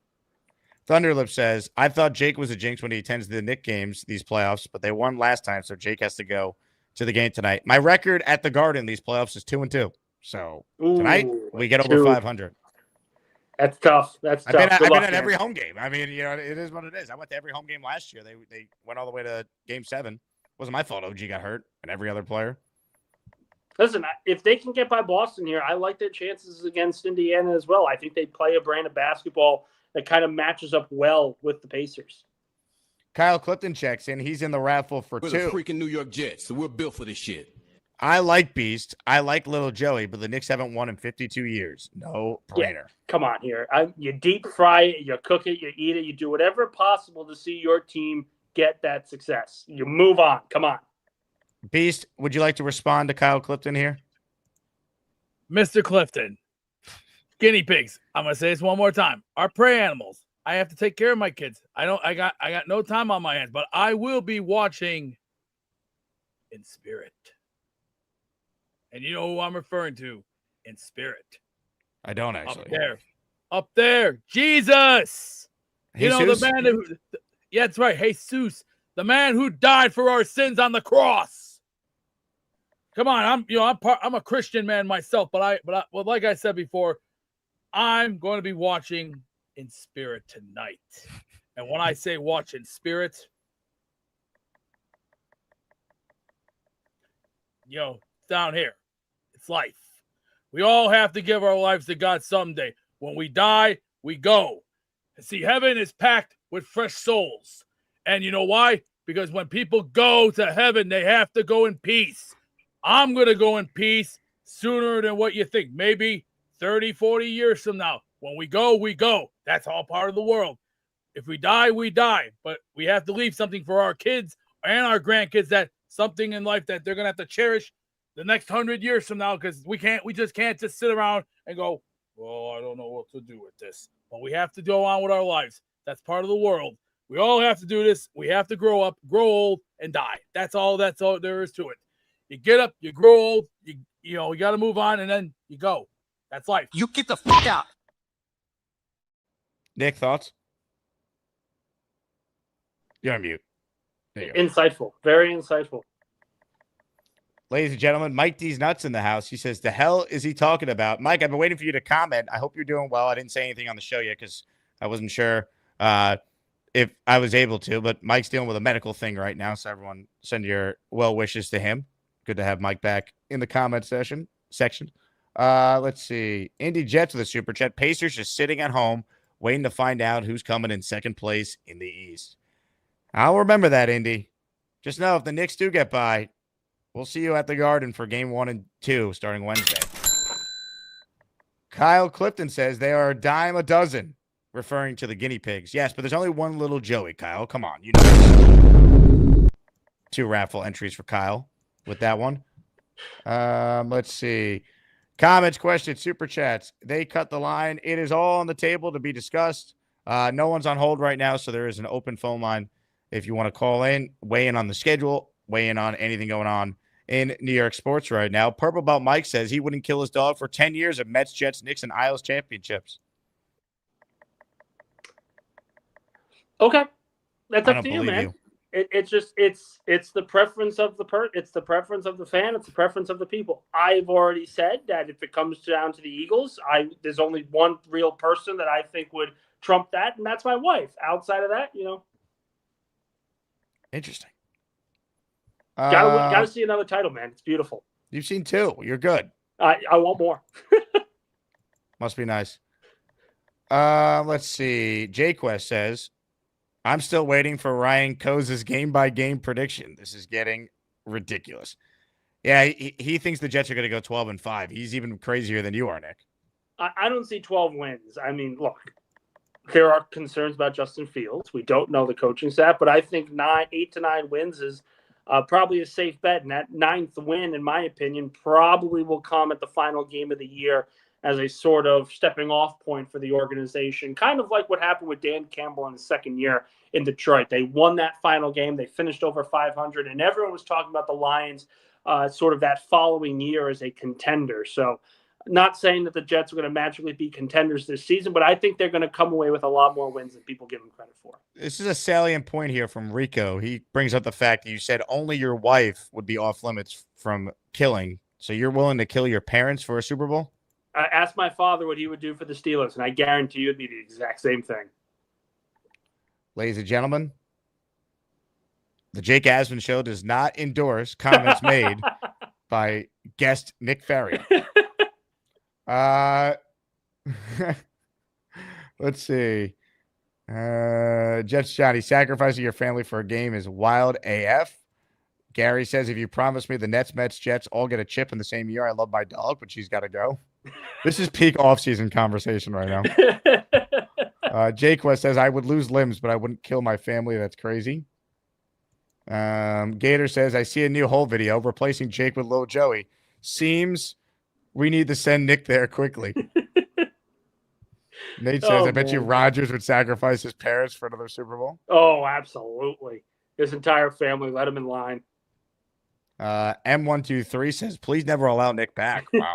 Thunderlip says, I thought Jake was a jinx when he attends the Knicks games these playoffs, but they won last time, so Jake has to go to the game tonight. My record at the Garden these playoffs is 2-2. So tonight we get over 500. That's tough. I've been at every home game. I mean, it is what it is. I went to every home game last year. They went all the way to Game 7. It wasn't my fault OG got hurt and every other player. Listen, if they can get by Boston here, I like their chances against Indiana as well. I think they play a brand of basketball that kind of matches up well with the Pacers. Kyle Clifton checks in. He's in the raffle for We're 2. the freaking New York Jets, so we're built for this shit. I like Beast. I like Little Joey, but the Knicks haven't won in 52 years. No brainer. Yeah, come on here. You deep fry it, you cook it, you eat it, you do whatever possible to see your team get that success. You move on. Come on. Beast, would you like to respond to Kyle Clifton here? Mr. Clifton, guinea pigs. I'm gonna say this one more time. Are prey animals. I have to take care of my kids. I got no time on my hands, but I will be watching in spirit. And you know who I'm referring to in spirit. I don't actually. Up there. Jesus. Jesus? You know, the man who, yeah, that's right. Jesus, the man who died for our sins on the cross. Come on, I'm a Christian man myself, but like I said before, I'm going to be watching in spirit tonight. And when I say watch in spirit, down here, it's life. We all have to give our lives to God someday. When we die, we go. See, heaven is packed with fresh souls. And you know why? Because when people go to heaven, they have to go in peace. I'm going to go in peace sooner than what you think. Maybe 30, 40 years from now. When we go, we go. That's all part of the world. If we die, we die. But we have to leave something for our kids and our grandkids, that something in life that they're going to have to cherish the next 100 years from now, because we just can't sit around and go, well, I don't know what to do with this. But we have to go on with our lives. That's part of the world. We all have to do this. We have to grow up, grow old, and die. That's all there is to it. You get up, you grow old, you got to move on, and then you go. That's life. You get the fuck out. Nick, thoughts? You're on mute. There you go. Insightful. Very insightful. Ladies and gentlemen, Mike D's nuts in the house. He says, the hell is he talking about? Mike, I've been waiting for you to comment. I hope you're doing well. I didn't say anything on the show yet because I wasn't sure if I was able to, but Mike's dealing with a medical thing right now, so everyone send your well wishes to him. Good to have Mike back in the comment section. Let's see. Indy Jets with a super chat. Pacers just sitting at home, waiting to find out who's coming in second place in the East. I'll remember that, Indy. Just know if the Knicks do get by, we'll see you at the Garden for game 1 and 2 starting Wednesday. Kyle Clifton says they are a dime a dozen, referring to the guinea pigs. Yes, but there's only one little Joey, Kyle. Come on. You know. 2 Raffle entries for Kyle with that one. Let's see. Comments, questions, super chats. They cut the line. It is all on the table to be discussed. No one's on hold right now, so there is an open phone line if you want to call in, weigh in on the schedule, weigh in on anything going on in New York sports right now. Purple Belt Mike says he wouldn't kill his dog for 10 years of Mets, Jets, Knicks, and Isles championships. Okay. That's up to you, man. You. It's the preference of it's the preference of the fan. It's the preference of the people. I've already said that if it comes down to the Eagles, there's only one real person that I think would trump that, and that's my wife. Outside of that, Interesting. Gotta see another title, man. It's beautiful. You've seen 2. You're good. I want more. Must be nice. Let's see. JQuest says, I'm still waiting for Ryan Coze's game-by-game prediction. This is getting ridiculous. Yeah, he thinks the Jets are going to go 12-5. He's even crazier than you are, Nick. I don't see 12 wins. I mean, look, there are concerns about Justin Fields. We don't know the coaching staff, but I think 8 to 9 wins is probably a safe bet. And that 9th win, in my opinion, probably will come at the final game of the year as a sort of stepping off point for the organization, kind of like what happened with Dan Campbell in his second year in Detroit. They won that final game. They finished over 500, and everyone was talking about the Lions sort of that following year as a contender. So not saying that the Jets are going to magically be contenders this season, but I think they're going to come away with a lot more wins than people give them credit for. This is a salient point here from Rico. He brings up the fact that you said only your wife would be off limits from killing. So you're willing to kill your parents for a Super Bowl? I asked my father what he would do for the Steelers, and I guarantee you it'd be the exact same thing. Ladies and gentlemen, the Jake Asman Show does not endorse comments made by guest Nick Faria. Let's see. Jets Johnny, sacrificing your family for a game is wild AF. Gary says, if you promise me the Nets, Mets, Jets all get a chip in the same year, I love my dog, but she's got to go. This is peak off-season conversation right now. Jake West says, I would lose limbs, but I wouldn't kill my family. That's crazy. Gator says, I see a new whole video replacing Jake with Lil Joey. Seems we need to send Nick there quickly. Nate says, I bet you Rodgers would sacrifice his parents for another Super Bowl. Oh, absolutely. His entire family, let him in line. M123 says, please never allow Nick back. Wow.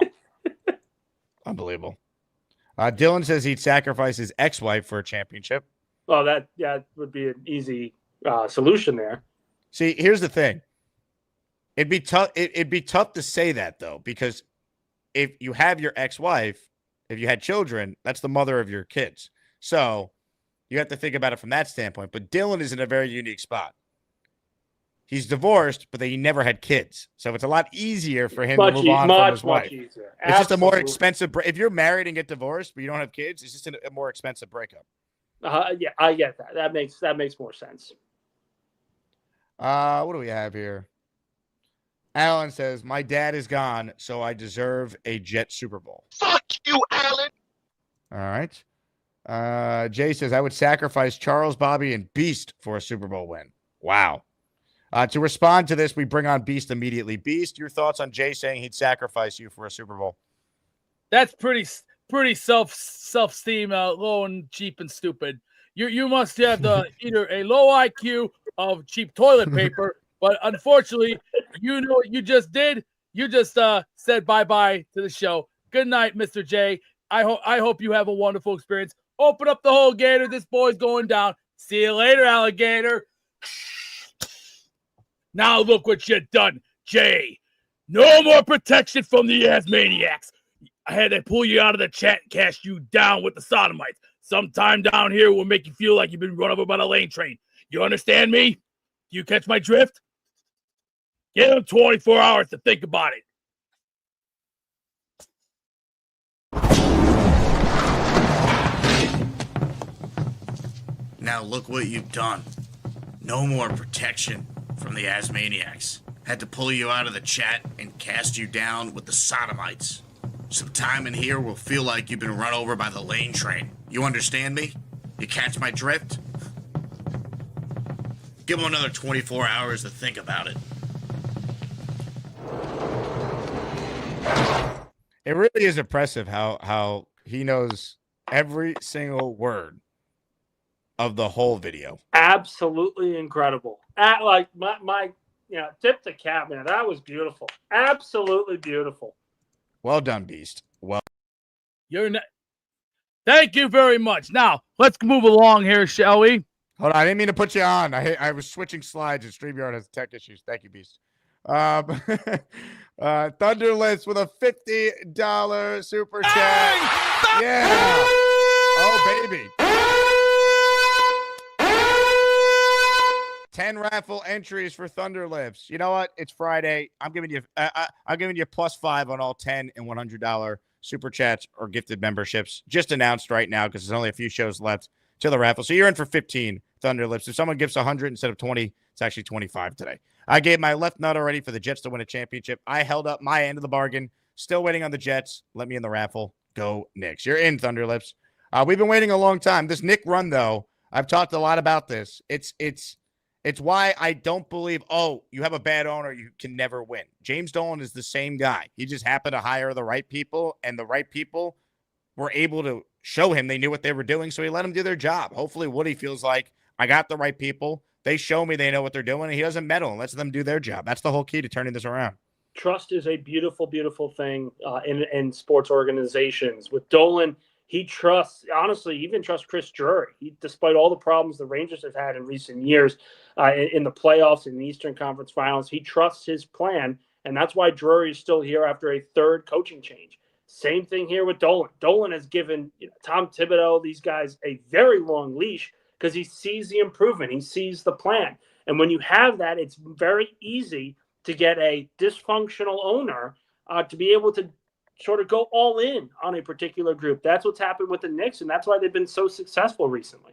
Unbelievable. Dylan says he'd sacrifice his ex-wife for a championship. Well, that would be an easy solution there. See, here's the thing. It'd be tough. It'd be tough to say that though, because if you have your ex-wife, if you had children, that's the mother of your kids. So you have to think about it from that standpoint. But Dylan is in a very unique spot. He's divorced, but he never had kids. So it's a lot easier for him to move on from his wife. Easier. It's just a more expensive. If you're married and get divorced, but you don't have kids, it's just a more expensive breakup. Yeah, I get that. That makes more sense. What do we have here? Alan says, my dad is gone, so I deserve a Jet Super Bowl. Fuck you, Alan. All right. Jay says, I would sacrifice Charles, Bobby, and Beast for a Super Bowl win. Wow. To respond to this, we bring on Beast immediately. Beast, your thoughts on Jay saying he'd sacrifice you for a Super Bowl? That's pretty self-esteem, low and cheap and stupid. You must have either a low IQ of cheap toilet paper, but unfortunately, you know what you just did. You just said bye-bye to the show. Good night, Mr. J. I hope you have a wonderful experience. Open up the whole gator. This boy's going down. See you later, alligator. Now look what you done, Jay. No more protection from the Asmaniacs. I had to pull you out of the chat and cast you down with the sodomites. Sometime down here will make you feel like you've been run over by the lane train. You understand me? Do you catch my drift? Give them 24 hours to think about it. Now look what you've done. No more protection from the Asmaniacs. Had to pull you out of the chat and cast you down with the sodomites. Some time in here will feel like you've been run over by the lane train. You understand me? You catch my drift? Give him another 24 hours to think about it. It really is impressive how he knows every single word of the whole video. Absolutely incredible. Like my tip the cap, man. That was beautiful. Absolutely beautiful. Well done, Beast. Well, Thank you very much. Now let's move along here, shall we? hold on, I didn't mean to put you on. I was switching slides and StreamYard has tech issues. Thank you, Beast. Thunderless with a $50 super chat. Yeah. Oh, baby. 10 raffle entries for Thunderlips. You know what? It's Friday. I'm giving you +5 on all 10 and $100 super chats or gifted memberships. Just announced right now because there's only a few shows left to the raffle. So you're in for 15 Thunderlips. If someone gives 100 instead of 20, it's actually 25 today. I gave my left nut already for the Jets to win a championship. I held up my end of the bargain. Still waiting on the Jets. Let me in the raffle. Go Knicks. You're in, Thunderlips. We've been waiting a long time. This Nick run, though, I've talked a lot about this. It's why I don't believe, you have a bad owner, you can never win. James Dolan is the same guy. He just happened to hire the right people, and the right people were able to show him they knew what they were doing, so he let them do their job. Hopefully Woody feels like, I got the right people. They show me they know what they're doing, and he doesn't meddle and lets them do their job. That's the whole key to turning this around. Trust is a beautiful, beautiful thing in sports organizations. With Dolan, he trusts, honestly, even trusts Chris Drury. Despite all the problems the Rangers have had in recent years in the playoffs and the Eastern Conference Finals, he trusts his plan, and that's why Drury is still here after a third coaching change. Same thing here with Dolan. Dolan has given Tom Thibodeau, these guys, a very long leash because he sees the improvement. He sees the plan. And when you have that, it's very easy to get a dysfunctional owner to be able to sort of go all in on a particular group. That's what's happened with the Knicks, and that's why they've been so successful recently.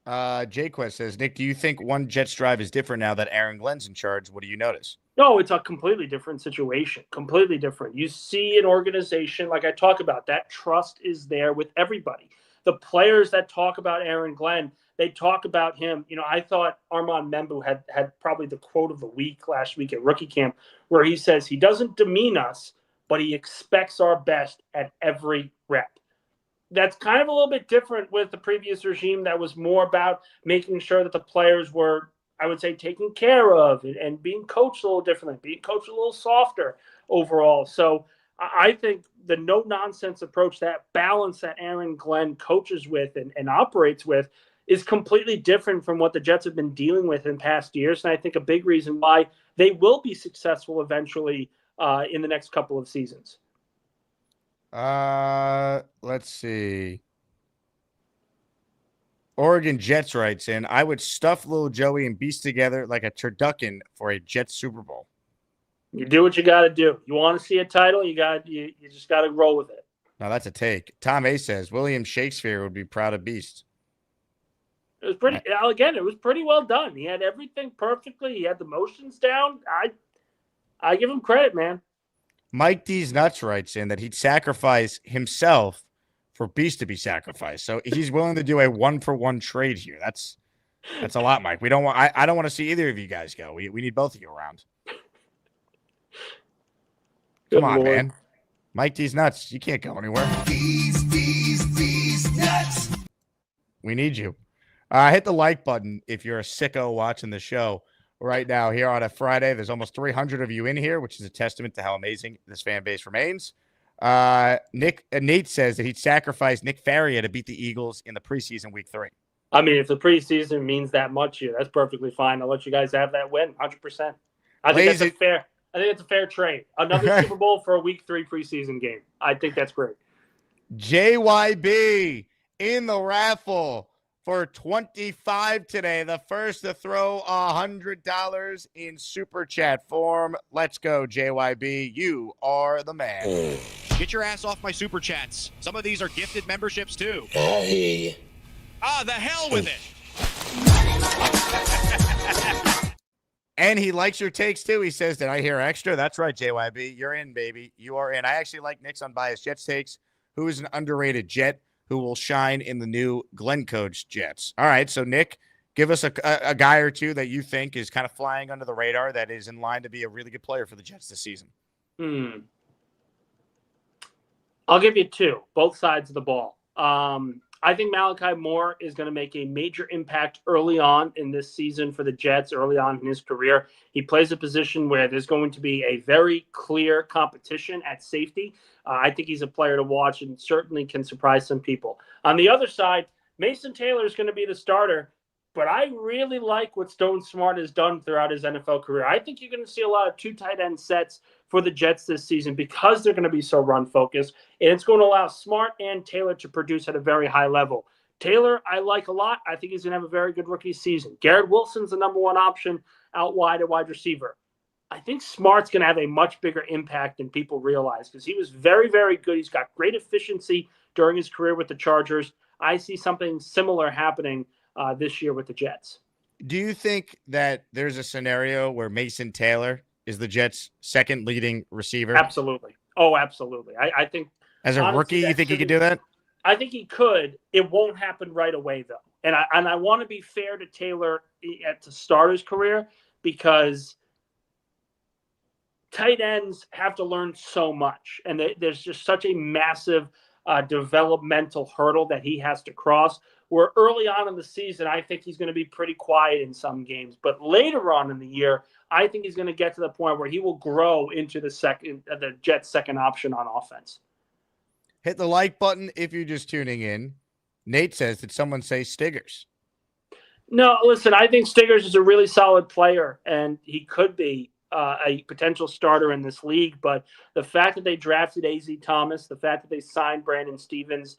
Jayquest says, Nick, do you think one Jets drive is different now that Aaron Glenn's in charge? What do you notice? No, it's a completely different situation. Completely different. You see an organization, like I talk about, that trust is there with everybody. The players that talk about Aaron Glenn, they talk about him. I thought Armand Membu had probably the quote of the week last week at rookie camp, where he says he doesn't demean us, but he expects our best at every rep. That's kind of a little bit different with the previous regime that was more about making sure that the players were, I would say, taken care of and being coached a little differently, being coached a little softer overall. So I think the no-nonsense approach, that balance that Aaron Glenn coaches with and operates with, is completely different from what the Jets have been dealing with in past years. And I think a big reason why they will be successful eventually in the next couple of seasons. Let's see. Oregon Jets writes in, I would stuff little Joey and Beast together like a turducken for a Jets Super Bowl. You do what you got to do. You want to see a title, you just got to roll with it. Now that's a take. Tom A says William Shakespeare would be proud of Beast. It was pretty. Again, it was pretty well done. He had everything perfectly. He had the motions down. I give him credit, man. Mike D's Nuts writes in that he'd sacrifice himself for Beast to be sacrificed. So he's willing to do a 1-for-1 trade here. That's a lot, Mike. We don't want. I don't want to see either of you guys go. We need both of you around. Come on, man. Mike D's Nuts. You can't go anywhere. D's Nuts. We need you. Hit the like button if you're a sicko watching the show right now here on a Friday. There's almost 300 of you in here, which is a testament to how amazing this fan base remains. Nate says that he'd sacrifice Nick Faria to beat the Eagles in the preseason week 3. I mean, if the preseason means that much here, that's perfectly fine. I'll let you guys have that win, 100%. I think it's a fair trade. Another Super Bowl for a week 3 preseason game. I think that's great. JYB in the raffle for 25 today. The first to throw $100 in super chat form. Let's go, JYB. You are the man. Get your ass off my super chats. Some of these are gifted memberships too. Hey. The hell with it. And he likes your takes too. He says, did I hear extra? That's right, JYB. You're in, baby. You are in. I actually like Nick's unbiased Jets takes, who is an underrated Jet who will shine in the new Glenn coach Jets. All right, so Nick, give us a guy or two that you think is kind of flying under the radar that is in line to be a really good player for the Jets this season. I'll give you 2, both sides of the ball. I think Malachi Moore is going to make a major impact early on in this season for the Jets, early on in his career. He plays a position where there's going to be a very clear competition at safety. I think he's a player to watch and certainly can surprise some people. On the other side, Mason Taylor is going to be the starter, but I really like what Stone Smart has done throughout his NFL career. I think you're going to see a lot of 2 tight end sets for the Jets this season because they're going to be so run-focused, and it's going to allow Smart and Taylor to produce at a very high level. Taylor, I like a lot. I think he's going to have a very good rookie season. Garrett Wilson's the number 1 option out wide at wide receiver. I think Smart's going to have a much bigger impact than people realize because he was very, very good. He's got great efficiency during his career with the Chargers. I see something similar happening this year with the Jets. Do you think that there's a scenario where Mason Taylor is the Jets' second leading receiver? Absolutely. Oh, absolutely. I think as a rookie, you think he could do that? I think he could. It won't happen right away, though. And I want to be fair to Taylor at the start of his career because tight ends have to learn so much. And there's just such a massive developmental hurdle that he has to cross. Where early on in the season, I think he's going to be pretty quiet in some games. But later on in the year, I think he's going to get to the point where he will grow into the Jets' second option on offense. Hit the like button if you're just tuning in. Nate says, did someone say Stiggers? No, listen, I think Stiggers is a really solid player, and he could be a potential starter in this league. But the fact that they drafted A.Z. Thomas, the fact that they signed Brandon Stevens,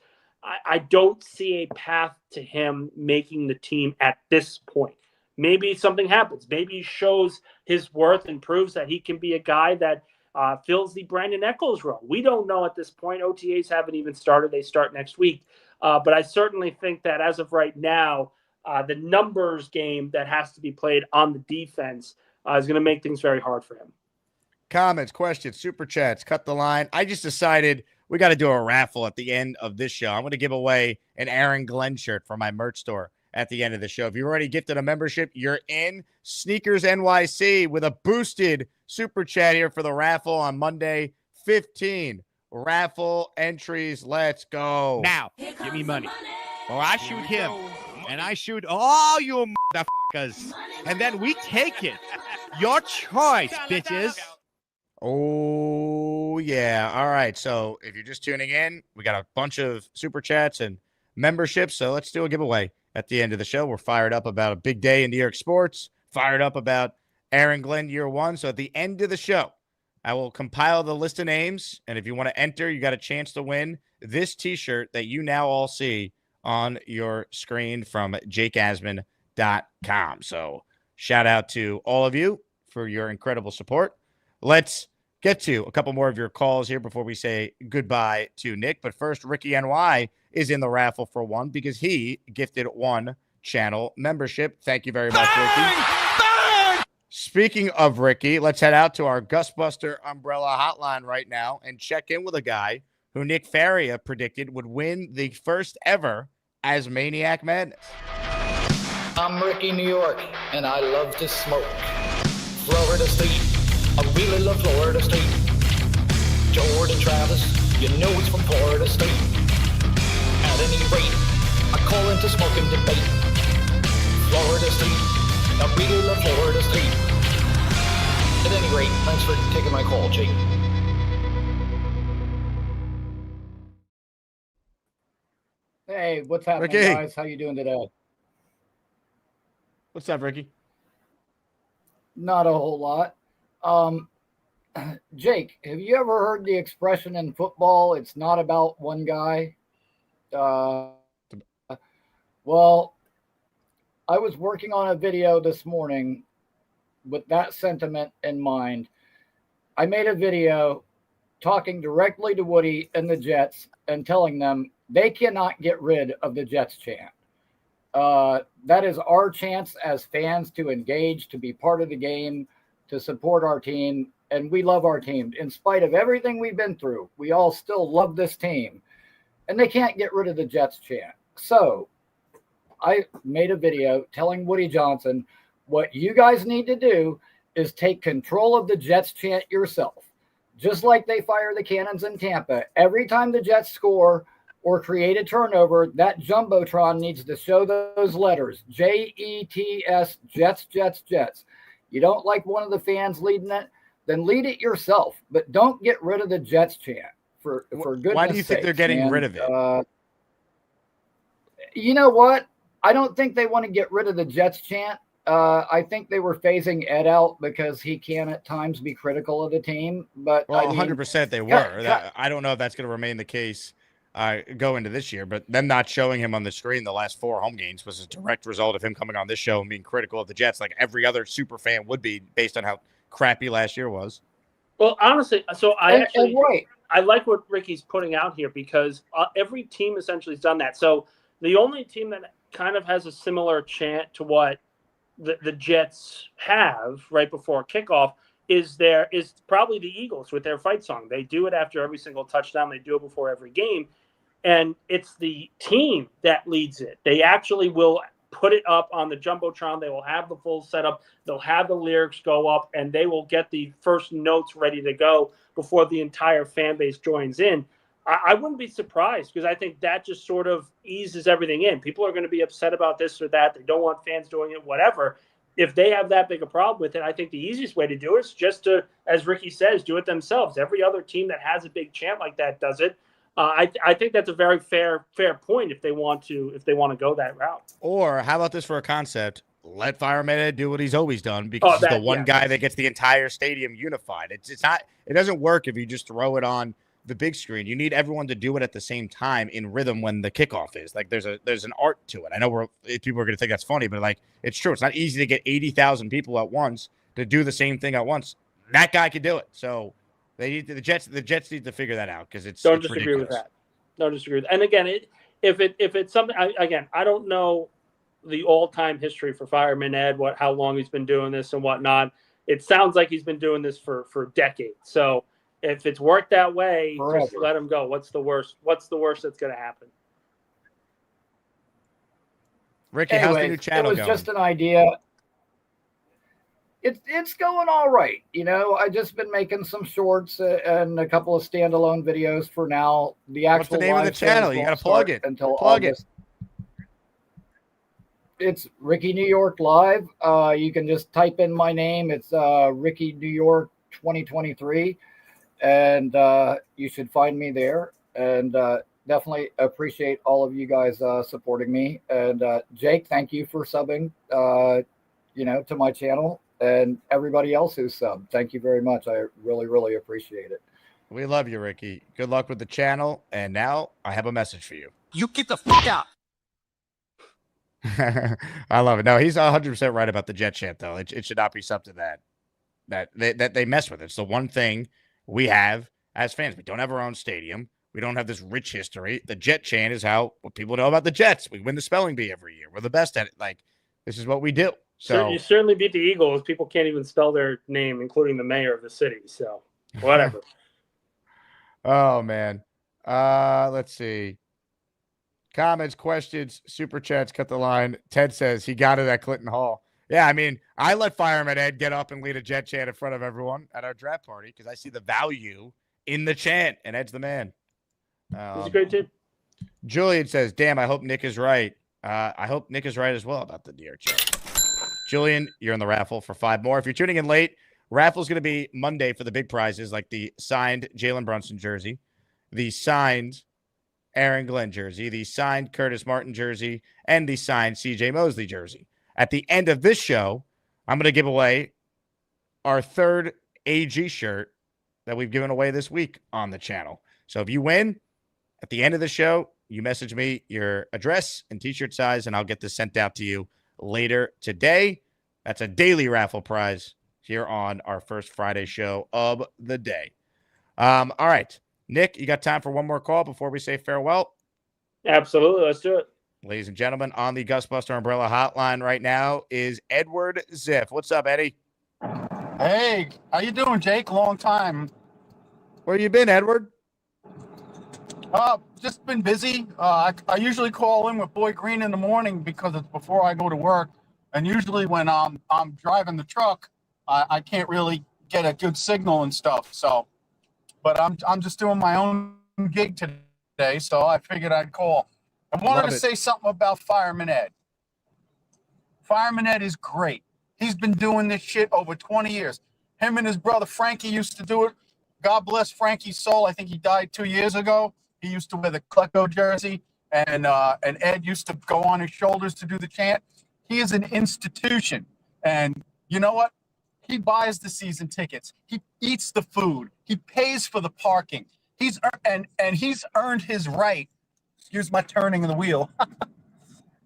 I don't see a path to him making the team at this point. Maybe something happens. Maybe he shows his worth and proves that he can be a guy that fills the Brandon Echols role. We don't know at this point. OTAs haven't even started. They start next week. But I certainly think that as of right now, the numbers game that has to be played on the defense is going to make things very hard for him. Comments, questions, super chats, cut the line. I just decided we got to do a raffle at the end of this show. I'm going to give away an Aaron Glenn shirt from my merch store at the end of the show. If you've already gifted a membership, you're in. Sneakers NYC with a boosted super chat here for the raffle on Monday. 15 raffle entries. Let's go. Now, give me money. Or I shoot him. And I shoot all you motherfuckers. And then we take it. Your choice, bitches. Oh, yeah. All right. So if you're just tuning in, we got a bunch of super chats and memberships. So let's do a giveaway at the end of the show. We're fired up about a big day in New York sports, fired up about Aaron Glenn year 1. So at the end of the show, I will compile the list of names. And if you want to enter, you got a chance to win this T-shirt that you now all see on your screen from jakeasman.com. So shout out to all of you for your incredible support. Let's get to a couple more of your calls here before we say goodbye to Nick. But first, Ricky NY is in the raffle for one because he gifted one channel membership. Thank you very much, Ricky. Speaking of Ricky, let's head out to our Gustbuster Umbrella hotline right now and check in with a guy who Nick Faria predicted would win the first ever ASMANIAC Madness. I'm Ricky, New York, and I love to smoke. Florida State, I really love Florida State. Jordan Travis, you know it's from Florida State. At any rate, I call into smoking debate. Florida State, I really love Florida State. At any rate, thanks for taking my call, Jake. Hey, what's happening, Ricky. guys? How you doing today? What's up, Ricky? Not a whole lot. Jake, have you ever heard the expression in football, it's not about one guy? Well, I was working on a video this morning with that sentiment in mind. I made a video talking directly to Woody and the Jets and telling them they cannot get rid of the Jets chant. That is our chance as fans to engage, to be part of the game, to support our team. And we love our team. In spite of everything we've been through, we all still love this team. And they can't get rid of the Jets chant. So I made a video telling Woody Johnson, what you guys need to do is take control of the Jets chant yourself. Just like they fire the cannons in Tampa. Every time the Jets score or create a turnover, that Jumbotron needs to show those letters. Jets, Jets, Jets, Jets. You don't like one of the fans leading it? Then lead it yourself. But don't get rid of the Jets chant. For goodness Why do you think they're getting rid of it? You know what? I don't think they want to get rid of the Jets chant. I think they were phasing Ed out because he can at times be critical of the team. But Well, I mean, 100% they were. I don't know if that's going to remain the case go into this year, but them not showing him on the screen the last 4 home games was a direct result of him coming on this show and being critical of the Jets like every other super fan would be based on how crappy last year was. Well, honestly, so I like what Ricky's putting out here because every team essentially has done that. So the only team that kind of has a similar chant to what the Jets have right before kickoff is probably the Eagles with their fight song. They do it after every single touchdown. They do it before every game. And it's the team that leads it. They actually will put it up on the Jumbotron. They will have the full setup. They'll have the lyrics go up, and they will get the first notes ready to go before the entire fan base joins in. I wouldn't be surprised because I think that just sort of eases everything in. People are going to be upset about this or that. They don't want fans doing it, whatever. If they have that big a problem with it, I think the easiest way to do it is just to, as Ricky says, do it themselves. Every other team that has a big chant like that does it. I think that's a very fair point if they want to go that route. Or how about this for a concept? Let Fireman Ed do what he's always done because he's the one guy that gets the entire stadium unified. It's not. It doesn't work if you just throw it on the big screen. You need everyone to do it at the same time in rhythm when the kickoff is. Like there's an art to it. I know people are going to think that's funny, but like it's true. It's not easy to get 80,000 people at once to do the same thing at once. That guy could do it. So the Jets need to figure that out because don't disagree with that. Don't disagree with that. And again, if it's something I don't know the all-time history for Fireman Ed, how long he's been doing this and whatnot. It sounds like he's been doing this for decades. So if it's worked that way, just let him go. What's the worst that's going to happen? Ricky, how's the new channel going? It was just an idea. It's going all right. You know, I just been making some shorts and a couple of standalone videos for now. What's the name of the channel? You got to plug it. Plug it. It's Ricky New York Live. You can just type in my name. It's Ricky New York 2023. And you should find me there. And definitely appreciate all of you guys supporting me. And Jake, thank you for subbing, to my channel. And everybody else who's subbed, thank you very much. I really, really appreciate it. We love you, Ricky. Good luck with the channel. And now I have a message for you. You get the fuck out. I love it. No, he's 100% right about the Jet chant, though. It should not be something that they mess with. It's the one thing we have as fans. We don't have our own stadium. We don't have this rich history. The Jet chant is what people know about the Jets. We win the spelling bee every year. We're the best at it. Like, this is what we do. So you certainly beat the Eagles. People can't even spell their name, including the mayor of the city. So whatever. Oh, man. Let's see. Comments, questions, super chats, cut the line. Ted says he got it at Clinton Hall. Yeah, I mean, I let Fireman Ed get up and lead a Jet chant in front of everyone at our draft party because I see the value in the chant, and Ed's the man. He's a great dude. Julian says, damn, I hope Nick is right. I hope Nick is right as well about the New York Jets. Julian, you're in the raffle for 5 more. If you're tuning in late, raffle's going to be Monday for the big prizes, like the signed Jalen Brunson jersey, the signed Aaron Glenn jersey, the signed Curtis Martin jersey, and the signed CJ Mosley jersey. At the end of this show, I'm going to give away our 3rd AG shirt that we've given away this week on the channel. So if you win, at the end of the show, you message me your address and t-shirt size, and I'll get this sent out to you later today. That's a daily raffle prize here on our first Friday show of the day. All right. Nick, you got time for one more call before we say farewell? Absolutely. Let's do it. Ladies and gentlemen, on the Gusbuster Umbrella hotline right now is Edward Ziff. What's up, Eddie? Hey, how you doing, Jake? Long time. Where you been, Edward? Just been busy. I usually call in with Boy Green in the morning because it's before I go to work. And usually when I'm driving the truck, I can't really get a good signal and stuff. So, but I'm just doing my own gig today, so I figured I'd call. I wanted to say something about Fireman Ed. Fireman Ed is great. He's been doing this shit over 20 years. Him and his brother Frankie used to do it. God bless Frankie's soul. I think he died 2 years ago. He used to wear the Klecko jersey, and Ed used to go on his shoulders to do the chant. He is an institution, and you know what? He buys the season tickets. He eats the food. He pays for the parking. He's earned his right. Excuse my turning of the wheel.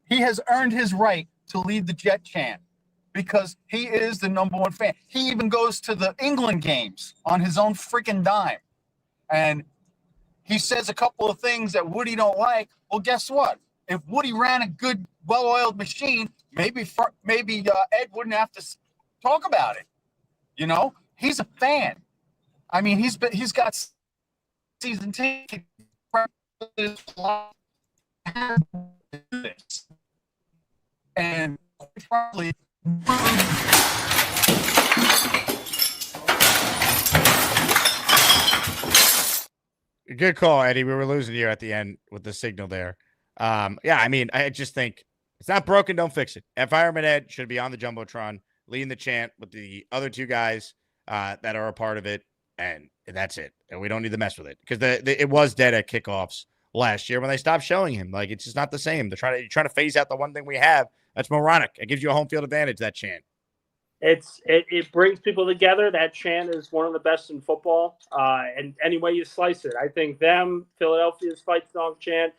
He has earned his right to lead the Jet chant because he is the #1 fan. He even goes to the England games on his own freaking dime, and he says a couple of things that Woody don't like. Well, guess what? If Woody ran a good, well-oiled machine, maybe Ed wouldn't have to talk about it. You know, he's a fan. I mean, he's got season tickets. And probably. Good call, Eddie. We were losing you at the end with the signal there. Yeah, I mean, I just think it's not broken, don't fix it. And Fireman Ed should be on the Jumbotron, leading the chant with the other 2 guys that are a part of it, and that's it. And we don't need to mess with it because it was dead at kickoffs last year when they stopped showing him. Like, it's just not the same. They're trying to phase out the one thing we have. That's moronic. It gives you a home field advantage, that chant. It brings people together. That chant is one of the best in football. And any way you slice it, I think Philadelphia's fight song chant,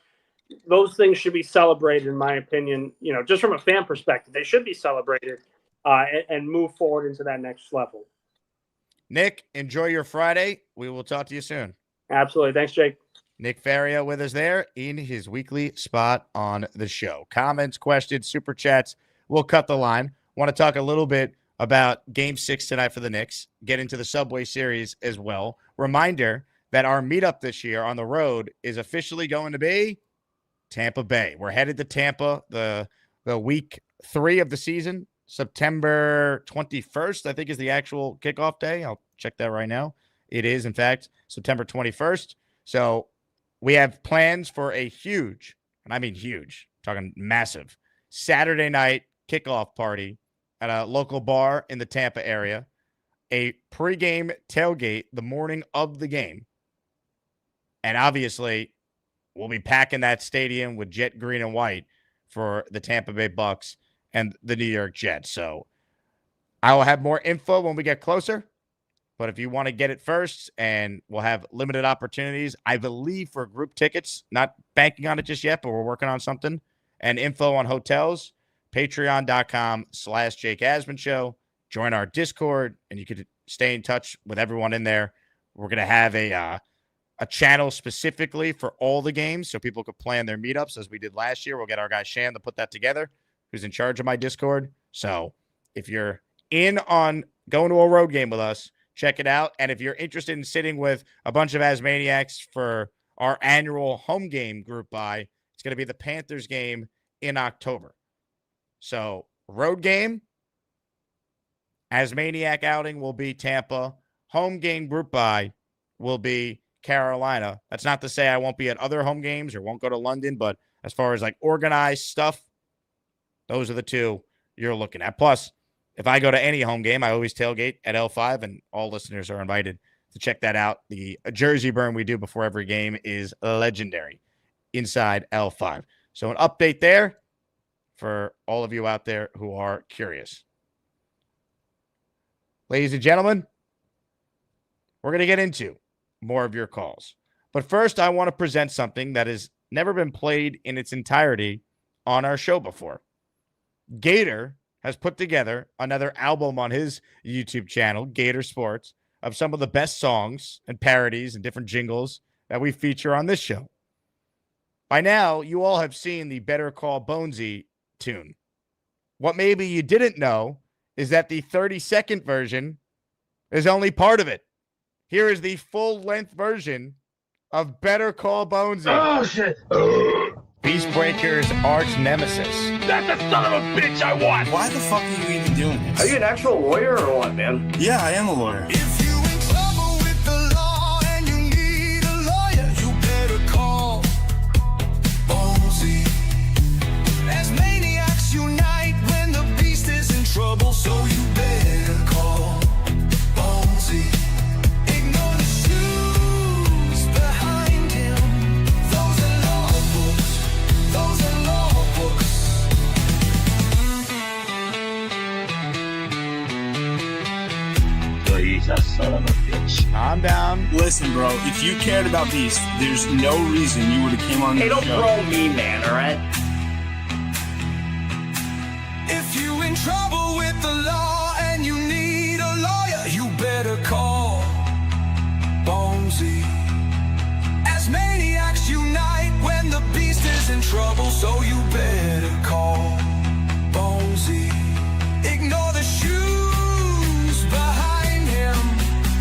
those things should be celebrated, in my opinion. You know, just from a fan perspective, they should be celebrated and move forward into that next level. Nick, enjoy your Friday. We will talk to you soon. Absolutely. Thanks, Jake. Nick Faria with us there in his weekly spot on the show. Comments, questions, super chats. We'll cut the line. Want to talk a little bit about Game 6 tonight for the Knicks. Get into the Subway Series as well. Reminder that our meetup this year on the road is officially going to be Tampa Bay. We're headed to Tampa the week 3 of the season. September 21st, I think, is the actual kickoff day. I'll check that right now. It is, in fact, September 21st. So we have plans for a huge, and I mean huge, talking massive, Saturday night kickoff party at a local bar in the Tampa area, a pregame tailgate the morning of the game. And obviously, we'll be packing that stadium with jet green and white for the Tampa Bay Bucks and the New York Jets. So I will have more info when we get closer. But if you want to get it first, and we'll have limited opportunities, I believe, for group tickets, not banking on it just yet, but we're working on something. And info on hotels, patreon.com/Jake Asman Show. Join our Discord, and you could stay in touch with everyone in there. We're going to have a a channel specifically for all the games so people could plan their meetups as we did last year. We'll get our guy Shan to put that together, who's in charge of my Discord. So if you're in on going to a road game with us, check it out. And if you're interested in sitting with a bunch of Asmaniacs for our annual home game group buy, it's going to be the Panthers game in October. So road game, Asmaniac outing will be Tampa. Home game group buy will be Carolina. That's not to say I won't be at other home games or won't go to London, but as far as like organized stuff, those are the two you're looking at. Plus, if I go to any home game, I always tailgate at L5, and all listeners are invited to check that out. The jersey burn we do before every game is legendary inside L5. So an update there for all of you out there who are curious. Ladies and gentlemen, we're going to get into more of your calls. But first, I want to present something that has never been played in its entirety on our show before. Gator has put together another album on his YouTube channel, Gator Sports, of some of the best songs and parodies and different jingles that we feature on this show. By now, you all have seen the Better Call Bonesy tune. What maybe you didn't know is that the 30-second version is only part of it. Here is the full-length version of Better Call Bonesy. Oh, shit. Beastbreaker's arch nemesis. That's the son of a bitch I want. Why the fuck are you even doing this? Are you an actual lawyer or what, man? Yeah, I am a lawyer. If you in trouble with the law and you need a lawyer, you better call Bonesy. As maniacs unite when the beast is in trouble, so you better call Bonesy. Ignore the shoes behind him. Those are law books. Those are law books. He's a son of a bitch. Calm down. Listen, bro, if you cared about Beast, there's no reason you would have came on the show. Hey, don't throw me, man, all right? If you in trouble with the law and you need a lawyer, you better call Bonesy. As maniacs unite when the beast is in trouble, so you better call Bonesy. Ignore the shoes behind him.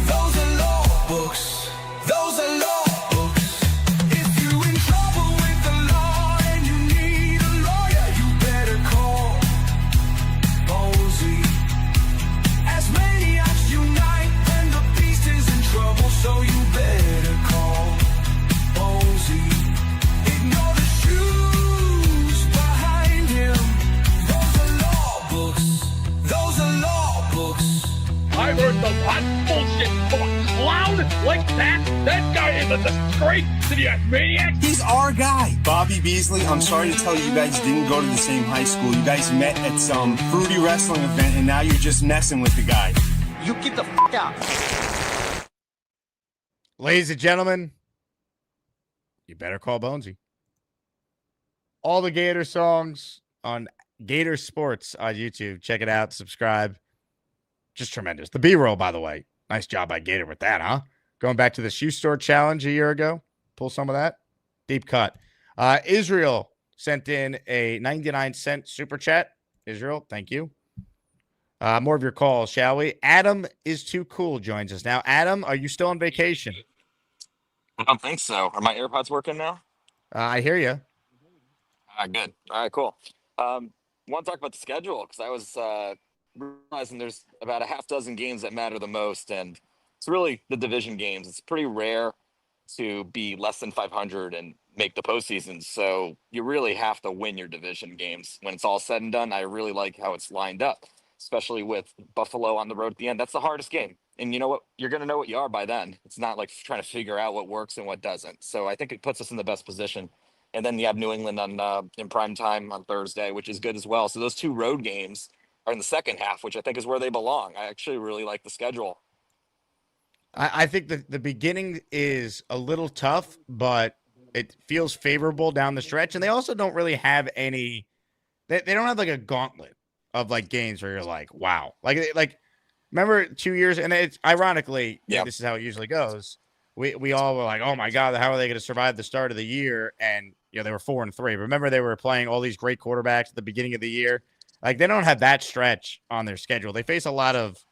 Those are law books. Those are law books. If you in trouble with the law and you need a lawyer, you better call Bonesy. As maniacs unite when the beast is in trouble, so you better call Bonesy. Ignore the shoes behind him. Those are law books. Those are law books. I've heard the hot bullshit from a clown like that. That guy is a disgrace to the Asmaniacs. He's our guy. Bobby Beasley, I'm sorry to tell you, you guys didn't go to the same high school. You guys met at some fruity wrestling event, and now you're just messing with the guy. You get the f out. Ladies and gentlemen, you better call Bonesy. All the Gator songs on Gator Sports on YouTube. Check it out. Subscribe. Just tremendous. The B-roll, by the way. Nice job by Gator with that, huh? Going back to the shoe store challenge a year ago. Pull some of that. Deep cut. Israel sent in a 99-cent super chat. Israel, thank you. More of your calls, shall we? Adam is too cool joins us now. Adam, are you still on vacation? I don't think so. Are my AirPods working now? I hear you. Good. All right, cool. Want to talk about the schedule because I was realizing there's about a half dozen games that matter the most, and it's really the division games. It's pretty rare to be less than 500 and make the postseason, so you really have to win your division games. When it's all said and done, I really like how it's lined up, especially with Buffalo on the road at the end. That's the hardest game, and you know what? You're going to know what you are by then. It's not like trying to figure out what works and what doesn't, so I think it puts us in the best position. And then you have New England on in prime time on Thursday, which is good as well. So those two road games are in the second half, which I think is where they belong. I actually really like the schedule. I think the beginning is a little tough, but it feels favorable down the stretch. And they also don't really have any they don't have like a gauntlet of like games where you're like, wow. Like remember 2 years, and it's ironically, this is how it usually goes. we all were like, oh my God, how are they going to survive the start of the year? And they were 4-3. Remember, they were playing all these great quarterbacks at the beginning of the year. Like, they don't have that stretch on their schedule. They face a lot of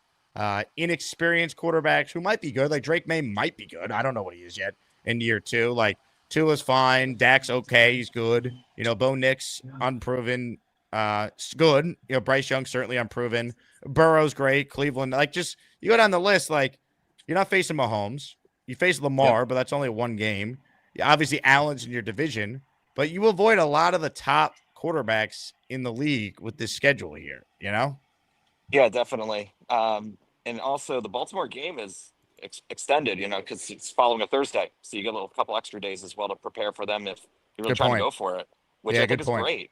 inexperienced quarterbacks who might be good. Like Drake May might be good. I don't know what he is yet in year 2. Like Tua's fine. Dak's okay. He's good. Bo Nix, unproven. Good. Bryce Young, certainly unproven. Burrow's great. Cleveland. Like, just you go down the list. Like, you're not facing Mahomes. You face Lamar, but that's only one game. Obviously, Allen's in your division, but you avoid a lot of the top quarterbacks in the league with this schedule here, Yeah, definitely. And also the Baltimore game is extended, because it's following a Thursday. So you get a couple extra days as well to prepare for them if you're really trying to go for it, which I think is great.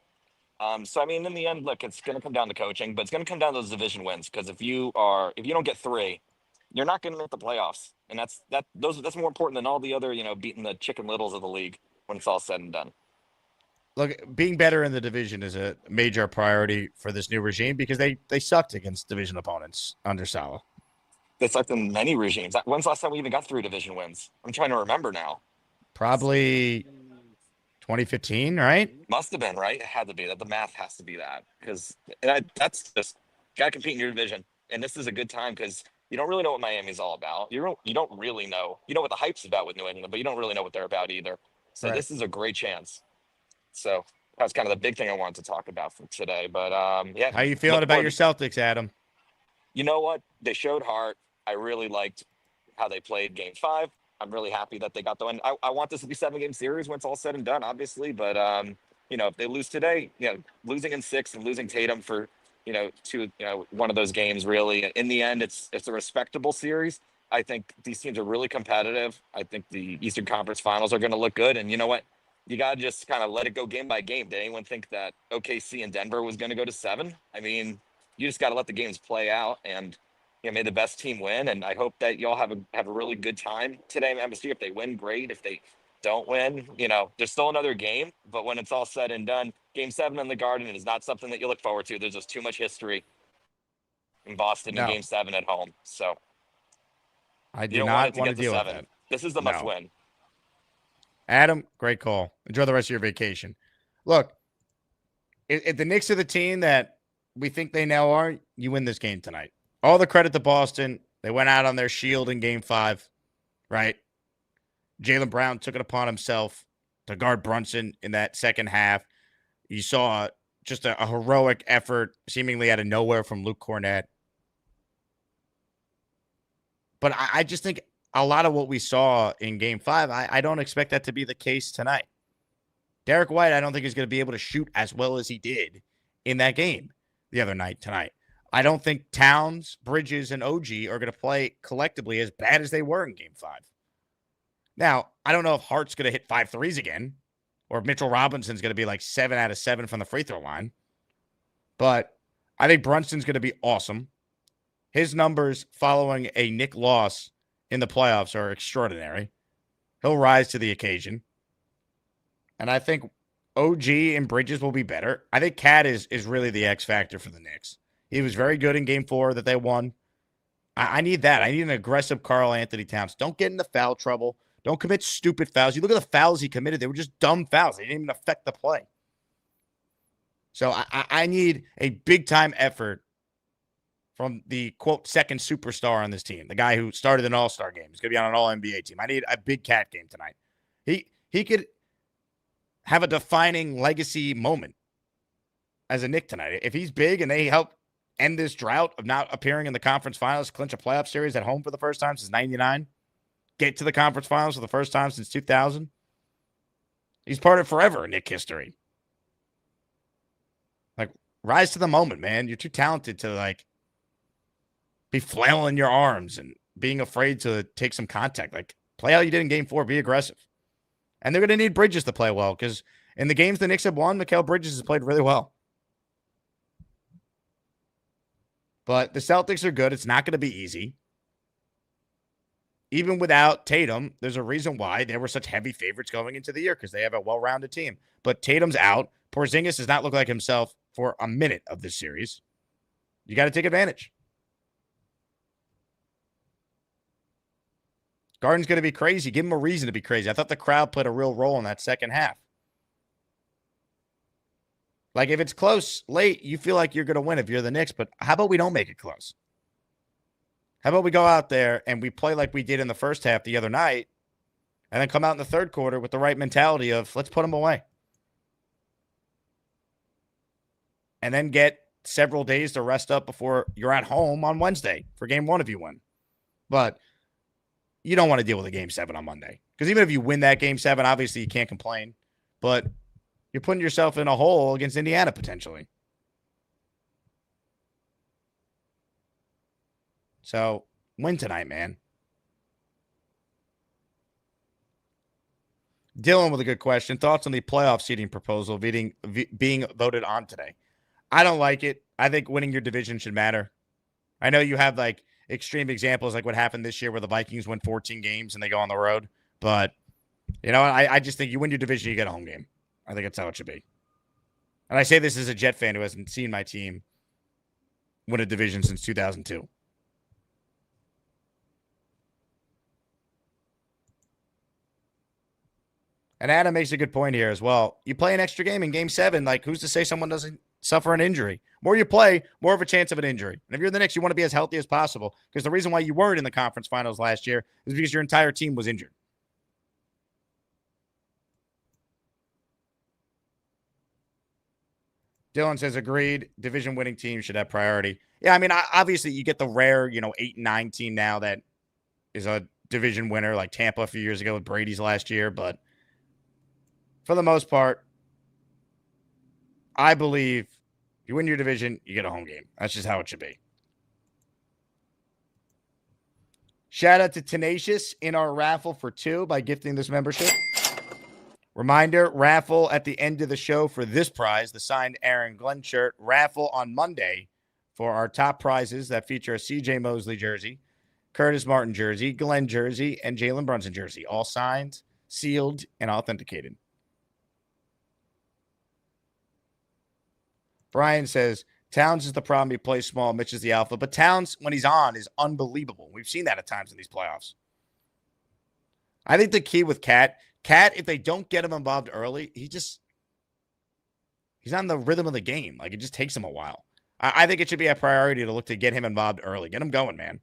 So, I mean, in the end, look, it's going to come down to coaching, but it's going to come down to those division wins. Because if you don't get 3, you're not going to make the playoffs. And that's more important than all the other, beating the Chicken Littles of the league when it's all said and done. Look, being better in the division is a major priority for this new regime because they sucked against division opponents under Saleh. They sucked in many regimes. When's the last time we even got 3 division wins? I'm trying to remember now. Probably 2015, right? Must have been, right? It had to be that. The math has to be that because that's just got to compete in your division. And this is a good time because you don't really know what Miami's all about. You don't really know. You know what the hype's about with New England, but you don't really know what they're about either. So This is a great chance. So that's kind of the big thing I wanted to talk about for today. But yeah. How you feeling about your Celtics, Adam? You know what? They showed heart. I really liked how they played Game 5. I'm really happy that they got the win. I want this to be 7-game series when it's all said and done, obviously. But if they lose today, losing in 6 and losing Tatum for one of those games, really, in the end, it's a respectable series. I think these teams are really competitive. I think the Eastern Conference Finals are going to look good. And you know what? You got to just kind of let it go game by game. Did anyone think that OKC and Denver was going to go to 7? I mean, you just got to let the games play out and may the best team win. And I hope that y'all have a really good time today in MSG. If they win, great. If they don't win, there's still another game. But when it's all said and done, Game 7 in the Garden is not something that you look forward to. There's just too much history in Boston in Game 7 at home. So I do not want to deal with that. This is the must win. Adam, great call. Enjoy the rest of your vacation. Look, if the Knicks are the team that we think they now are, you win this game tonight. All the credit to Boston. They went out on their shield in Game 5, right? Jaylen Brown took it upon himself to guard Brunson in that second half. You saw just a heroic effort seemingly out of nowhere from Luke Cornett. But I just think a lot of what we saw in Game 5, I don't expect that to be the case tonight. Derek White, I don't think is going to be able to shoot as well as he did in that game the other night tonight. I don't think Towns, Bridges, and OG are going to play collectively as bad as they were in Game 5. Now, I don't know if Hart's going to hit 5 threes again or if Mitchell Robinson's going to be like 7 out of 7 from the free throw line. But I think Brunson's going to be awesome. His numbers following a Knick loss in the playoffs are extraordinary. He'll rise to the occasion. And I think OG and Bridges will be better. I think Cat is really the X factor for the Knicks. He was very good in Game 4 that they won. I need that. I need an aggressive Karl Anthony Towns. Don't get into foul trouble. Don't commit stupid fouls. You look at the fouls he committed. They were just dumb fouls. They didn't even affect the play. So I need a big-time effort from the, quote, second superstar on this team, the guy who started an all-star game. He's going to be on an all-NBA team. I need a big Cat game tonight. He could have a defining legacy moment as a Knick tonight. If he's big and they help end this drought of not appearing in the conference finals, clinch a playoff series at home for the first time since 99, get to the conference finals for the first time since 2000, he's part of forever in Knick history. Like, rise to the moment, man. You're too talented to, like, be flailing your arms and being afraid to take some contact. Like, play how you did in Game 4. Be aggressive. And they're going to need Bridges to play well because in the games the Knicks have won, Mikal Bridges has played really well. But the Celtics are good. It's not going to be easy. Even without Tatum, there's a reason why they were such heavy favorites going into the year because they have a well-rounded team. But Tatum's out. Porzingis does not look like himself for a minute of this series. You got to take advantage. Garden's going to be crazy. Give him a reason to be crazy. I thought the crowd played a real role in that second half. Like, if it's close late, you feel like you're going to win if you're the Knicks, but how about we don't make it close? How about we go out there and we play like we did in the first half the other night and then come out in the third quarter with the right mentality of let's put them away. And then get several days to rest up before you're at home on Wednesday for game 1 if you win. But you don't want to deal with a game 7 on Monday. Because even if you win that game 7, obviously you can't complain. But you're putting yourself in a hole against Indiana potentially. So win tonight, man. Dylan with a good question. Thoughts on the playoff seeding proposal being voted on today? I don't like it. I think winning your division should matter. I know you have like extreme examples like what happened this year where the Vikings win 14 games and they go on the road. But, you know, I just think you win your division, you get a home game. I think that's how it should be. And I say this as a Jet fan who hasn't seen my team win a division since 2002. And Adam makes a good point here as well. You play an extra game in game 7. Like, who's to say someone doesn't suffer an injury? More you play, more of a chance of an injury. And if you're the Knicks, you want to be as healthy as possible because the reason why you weren't in the conference finals last year is because your entire team was injured. Dylan says, agreed. Division winning team should have priority. Yeah, I mean, obviously you get the rare, 8-9 team now that is a division winner like Tampa a few years ago with Brady's last year. But for the most part, I believe you win your division, you get a home game. That's just how it should be. Shout out to Tenacious in our raffle for 2 by gifting this membership. Reminder, raffle at the end of the show for this prize, the signed Aaron Glenn shirt. Raffle on Monday for our top prizes that feature a CJ Mosley jersey, Curtis Martin jersey, Glenn jersey, and Jalen Brunson jersey. All signed, sealed, and authenticated. Brian says, Towns is the problem. He plays small. Mitch is the alpha. But Towns, when he's on, is unbelievable. We've seen that at times in these playoffs. I think the key with Cat, if they don't get him involved early, he's on the rhythm of the game. Like, it just takes him a while. I think it should be a priority to look to get him involved early. Get him going, man.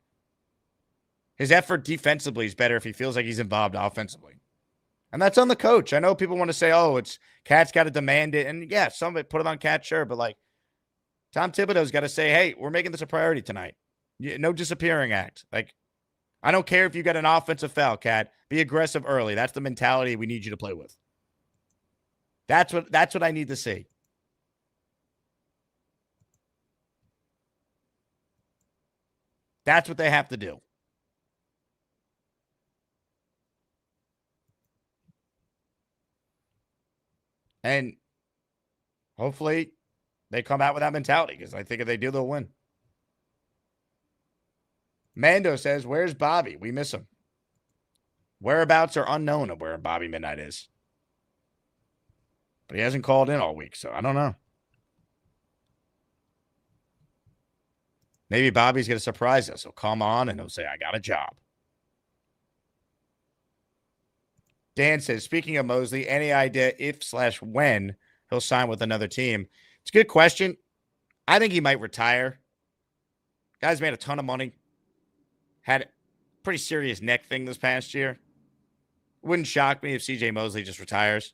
His effort defensively is better if he feels like he's involved offensively. And that's on the coach. I know people want to say, oh, it's Cat's got to demand it. And yeah, some of it, put it on Cat, sure. But like, Tom Thibodeau's got to say, hey, we're making this a priority tonight. No disappearing act. Like, I don't care if you got an offensive foul, Cat. Be aggressive early. That's the mentality we need you to play with. That's what I need to see. That's what they have to do. And hopefully they come out with that mentality because I think if they do, they'll win. Mando says, where's Bobby? We miss him. Whereabouts are unknown of where Bobby Midnight is. But he hasn't called in all week, so I don't know. Maybe Bobby's going to surprise us. He'll come on and he'll say, I got a job. Dan says, speaking of Mosley, any idea if/when he'll sign with another team? It's a good question. I think he might retire. Guy's made a ton of money. Had a pretty serious neck thing this past year. Wouldn't shock me if CJ Mosley just retires.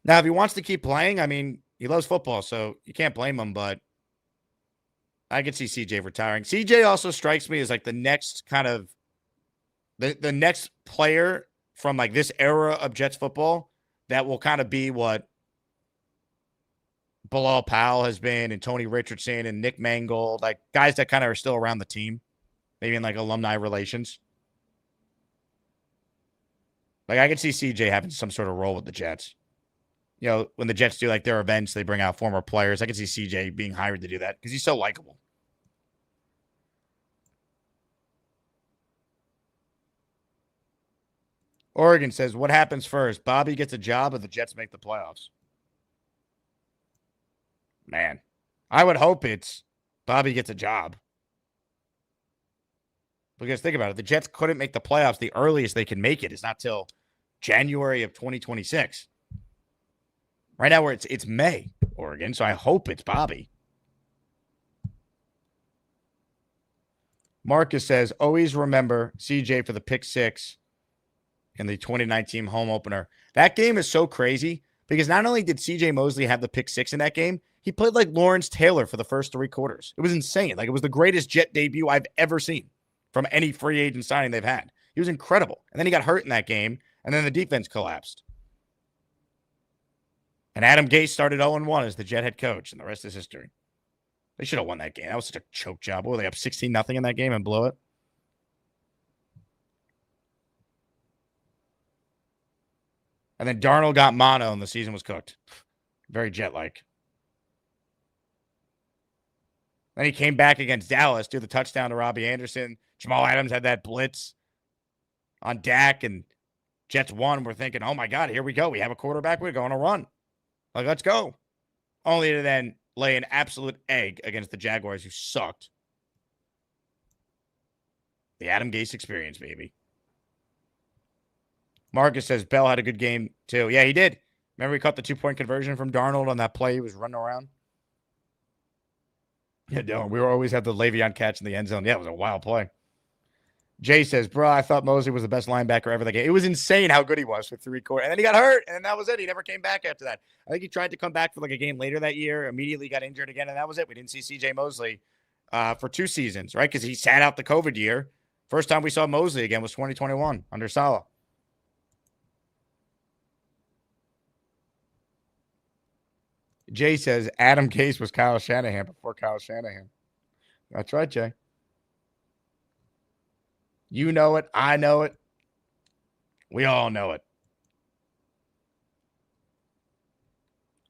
Now, if he wants to keep playing, I mean, he loves football, so you can't blame him, but I could see CJ retiring. CJ also strikes me as like the next kind of the next player from like this era of Jets football that will kind of be what Bilal Powell has been and Tony Richardson and Nick Mangold, like guys that kind of are still around the team, maybe in like alumni relations. Like I could see CJ having some sort of role with the Jets. You know, when the Jets do like their events, they bring out former players. I could see CJ being hired to do that because he's so likable. Oregon says, what happens first? Bobby gets a job or the Jets make the playoffs? Man, I would hope it's Bobby gets a job. Because think about it. The Jets couldn't make the playoffs. The earliest they can make it is not till January of 2026. Right now, where it's May, Oregon. So I hope it's Bobby. Marcus says, always remember CJ for the pick 6 in the 2019 home opener. That game is so crazy because not only did CJ Mosley have the pick 6 in that game, he played like Lawrence Taylor for the first 3 quarters. It was insane. Like, it was the greatest Jet debut I've ever seen from any free agent signing they've had. He was incredible. And then he got hurt in that game, and then the defense collapsed. And Adam Gase started 0-1 as the Jet head coach, and the rest is history. They should have won that game. That was such a choke job. Were they up 16-0 in that game and blew it? And then Darnold got mono, and the season was cooked. Very Jet-like. Then he came back against Dallas, threw the touchdown to Robbie Anderson. Jamal Adams had that blitz on Dak, and Jets won. We're thinking, oh, my God, here we go. We have a quarterback. We're going to run. Like, let's go. Only to then lay an absolute egg against the Jaguars, who sucked. The Adam Gase experience, baby. Marcus says Bell had a good game, too. Yeah, he did. Remember he caught the 2-point conversion from Darnold on that play he was running around? Yeah, no, we always had the Le'Veon catch in the end zone. Yeah, it was a wild play. Jay says, bro, I thought Mosley was the best linebacker ever that game. It was insane how good he was for 3 quarters. And then he got hurt, and then that was it. He never came back after that. I think he tried to come back for like a game later that year, immediately got injured again, and that was it. We didn't see CJ Mosley for 2 seasons, right? Because he sat out the COVID year. First time we saw Mosley again was 2021 under Saleh. Jay says Adam Gase was Kyle Shanahan before Kyle Shanahan. That's right, Jay. You know it. I know it. We all know it.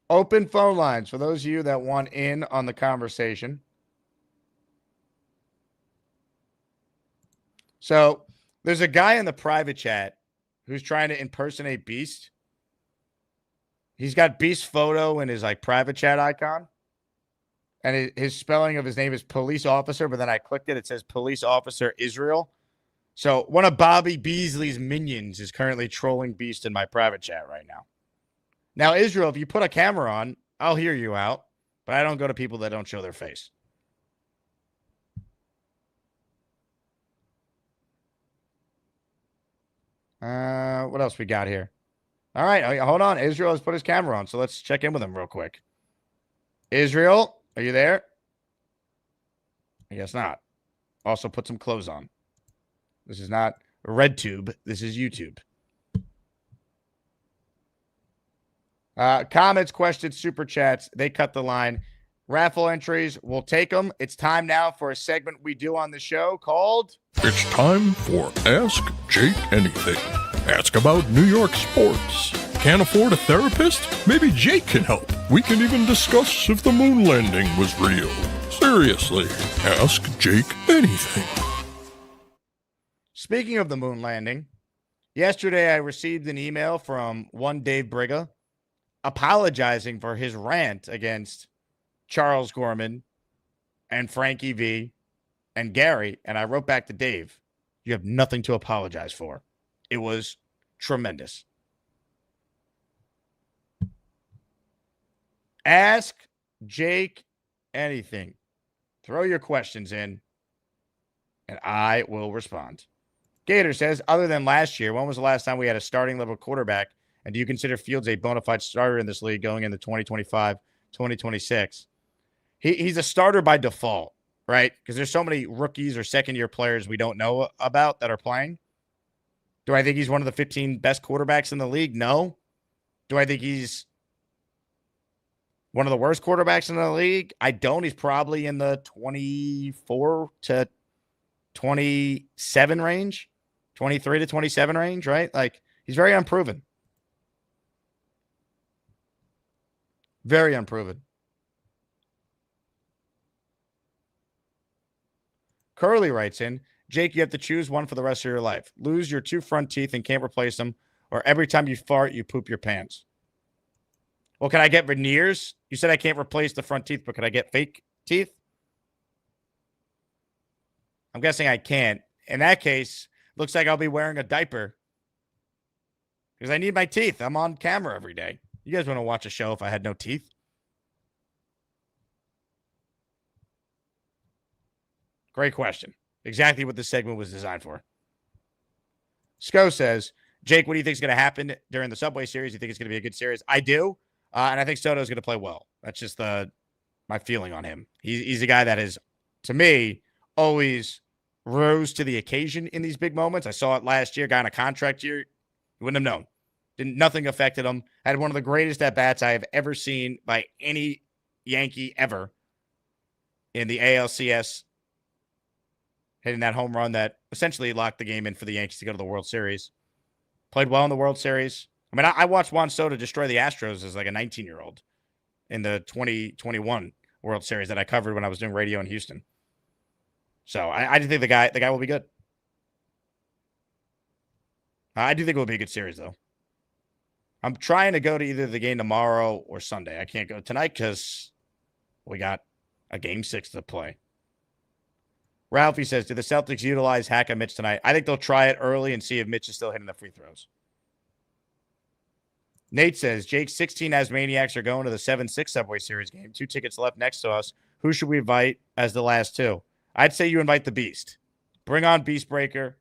Open phone lines for those of you that want in on the conversation. So there's a guy in the private chat who's trying to impersonate Beast. He's got Beast's photo in his like private chat icon. And his spelling of his name is police officer, but then I clicked it. It says police officer Israel. So one of Bobby Beasley's minions is currently trolling Beast in my private chat right now. Now, Israel, if you put a camera on, I'll hear you out, but I don't go to people that don't show their face. What else we got here? All right, hold on. Israel has put his camera on, so let's check in with him real quick. Israel, are you there? I guess not. Also put some clothes on. This is not RedTube. This is YouTube. Comments, questions, super chats. They cut the line. Raffle entries, we'll take them. It's time now for a segment we do on the show called... It's time for Ask Jake Anything. Ask about New York sports. Can't afford a therapist? Maybe Jake can help. We can even discuss if the moon landing was real. Seriously, ask Jake anything. Speaking of the moon landing, yesterday I received an email from one Dave Briga apologizing for his rant against Charles Gorman and Frankie V and Gary. And I wrote back to Dave, you have nothing to apologize for. It was tremendous. Ask Jake anything. Throw your questions in, and I will respond. Gator says, other than last year, when was the last time we had a starting level quarterback? And do you consider Fields a bona fide starter in this league going into 2025, 2026? He's a starter by default, right? Because there's so many rookies or second-year players we don't know about that are playing. Do I think he's one of the 15 best quarterbacks in the league? No. Do I think he's one of the worst quarterbacks in the league? I don't. He's probably in the 24 to 27 range, 23 to 27 range, right? Like, he's very unproven. Very unproven. Curly writes in, Jake, you have to choose one for the rest of your life. Lose your 2 front teeth and can't replace them, or every time you fart, you poop your pants. Well, can I get veneers? You said I can't replace the front teeth, but could I get fake teeth? I'm guessing I can't. in that case, looks like I'll be wearing a diaper because I need my teeth. I'm on camera every day. You guys want to watch a show if I had no teeth? Great question. Exactly what this segment was designed for. Sco says, Jake, what do you think is going to happen during the Subway Series? You think it's going to be a good series? I do. And I think Soto is going to play well. That's just my feeling on him. He's a guy that is, to me, always rose to the occasion in these big moments. I saw it last year, guy on a contract year. You wouldn't have known. Nothing affected him. Had one of the greatest at-bats I have ever seen by any Yankee ever in the ALCS, hitting that home run that essentially locked the game in for the Yankees to go to the World Series. Played well in the World Series. I mean, I watched Juan Soto destroy the Astros as like a 19-year-old in the 2021 World Series that I covered when I was doing radio in Houston. So I do think the guy will be good. I do think it will be a good series, though. I'm trying to go to either the game tomorrow or Sunday. I can't go tonight because we got a Game 6 to play. Ralphie says, do the Celtics utilize Hack and Mitch tonight? I think they'll try it early and see if Mitch is still hitting the free throws. Nate says, Jake, 16 Asmaniacs are going to the 7-6 Subway Series game. 2 tickets left next to us. Who should we invite as the last 2? I'd say you invite the Beast. Bring on Beast Breaker.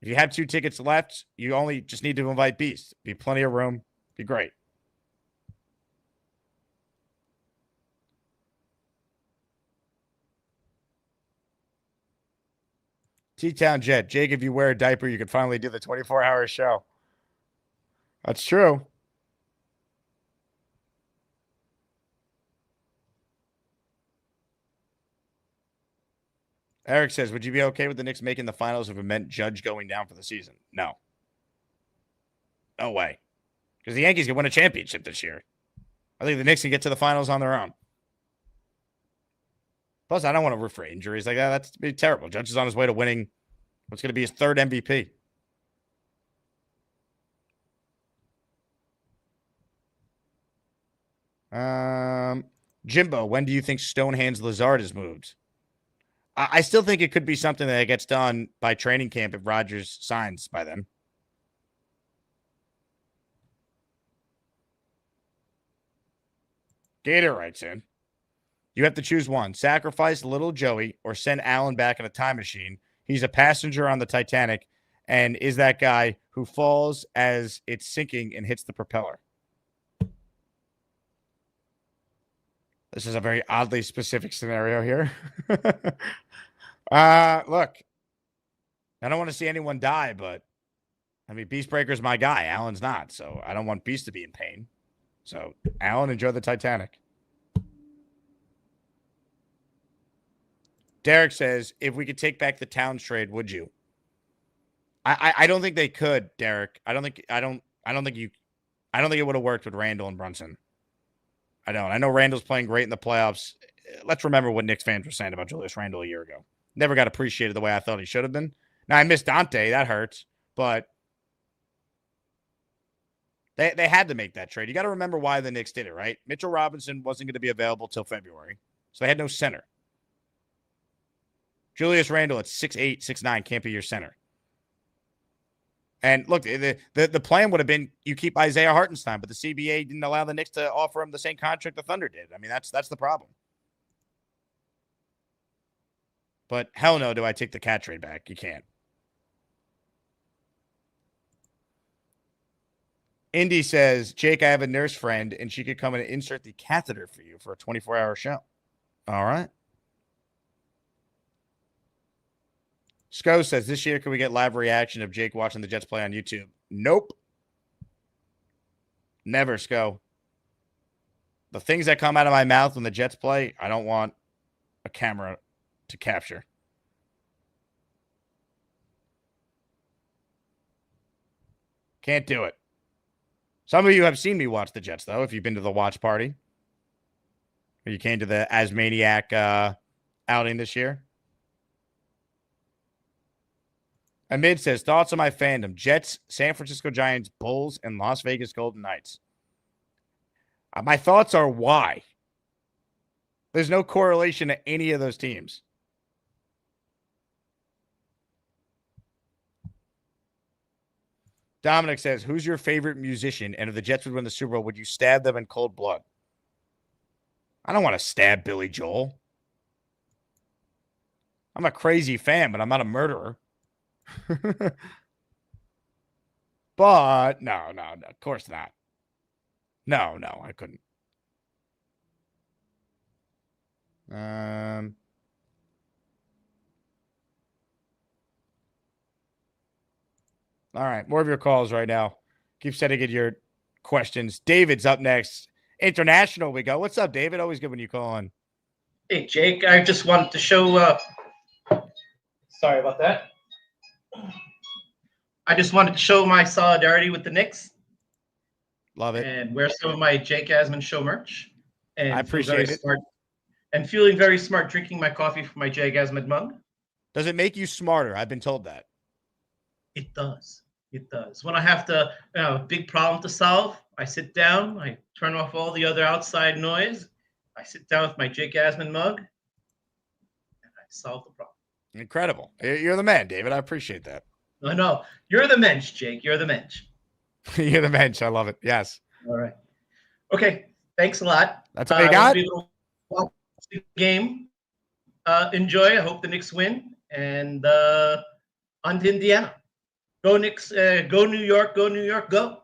If you have 2 tickets left, you only just need to invite Beast. Be plenty of room. Be great. T-Town Jet. Jake, if you wear a diaper, you could finally do the 24-hour show. That's true. Eric says, would you be okay with the Knicks making the finals if it meant Judge going down for the season? No. No way. Because the Yankees can win a championship this year. I think the Knicks can get to the finals on their own. Plus, I don't want to root for injuries like that. That's be terrible. Judge is on his way to winning what's going to be his 3rd MVP. Jimbo, when do you think Stonehands Lazard is moved? I still think it could be something that gets done by training camp if Rodgers signs by then. Gator writes in. You have to choose one. Sacrifice little Joey or send Alan back in a time machine. He's a passenger on the Titanic and is that guy who falls as it's sinking and hits the propeller. This is a very oddly specific scenario here. Look, I don't want to see anyone die, but I mean, Beast Breaker's my guy. Alan's not, so I don't want Beast to be in pain. So, Alan, enjoy the Titanic. Derek says, if we could take back the Towns trade, would you? I don't think they could, Derek. I don't think it would have worked with Randall and Brunson. I don't. I know Randall's playing great in the playoffs. Let's remember what Knicks fans were saying about Julius Randle a year ago. Never got appreciated the way I thought he should have been. Now, I miss Dante. That hurts. But they had to make that trade. You got to remember why the Knicks did it, right? Mitchell Robinson wasn't going to be available till February. So they had no center. Julius Randle at 6'8", 6'9", can't be your center. And look, the plan would have been you keep Isaiah Hartenstein, but the CBA didn't allow the Knicks to offer him the same contract the Thunder did. I mean, that's the problem. But hell no, do I take the cat trade back? You can't. Indy says, Jake, I have a nurse friend, and she could come and insert the catheter for you for a 24-hour show. All right. Sco says, this year, can we get live reaction of Jake watching the Jets play on YouTube? Nope. Never, Sco. The things that come out of my mouth when the Jets play, I don't want a camera to capture. Can't do it. Some of you have seen me watch the Jets, though, if you've been to the watch party. Or you came to the Asmaniac outing this year. Amid says, thoughts on my fandom. Jets, San Francisco Giants, Bulls, and Las Vegas Golden Knights. My thoughts are why. There's no correlation to any of those teams. Dominic says, who's your favorite musician? And if the Jets would win the Super Bowl, would you stab them in cold blood? I don't want to stab Billy Joel. I'm a crazy fan, but I'm not a murderer. But no, of course not. No, I couldn't. All right, more of your calls right now. Keep sending in your questions. David's up next. International we go. What's up, David? Always good when you call on. Hey, Jake, I just wanted to show sorry about that. I just wanted to show my solidarity with the Knicks. Love it. And wear some of my Jake Asman show merch. And I appreciate it. And feeling very smart drinking my coffee from my Jake Asman mug. Does it make you smarter? I've been told that. It does. It does. When I have to, a big problem to solve, I sit down, I turn off all the other outside noise, I sit down with my Jake Asman mug, and I solve the problem. Incredible. You're the man, David. I appreciate that. I know. You're the mensch, Jake. You're the mensch. You're the mensch. I love it. Yes. All right. Okay. Thanks a lot. That's all you got? Watch the game. Enjoy. I hope the Knicks win. And on to Indiana. Go Knicks. Go New York. Go New York. Go.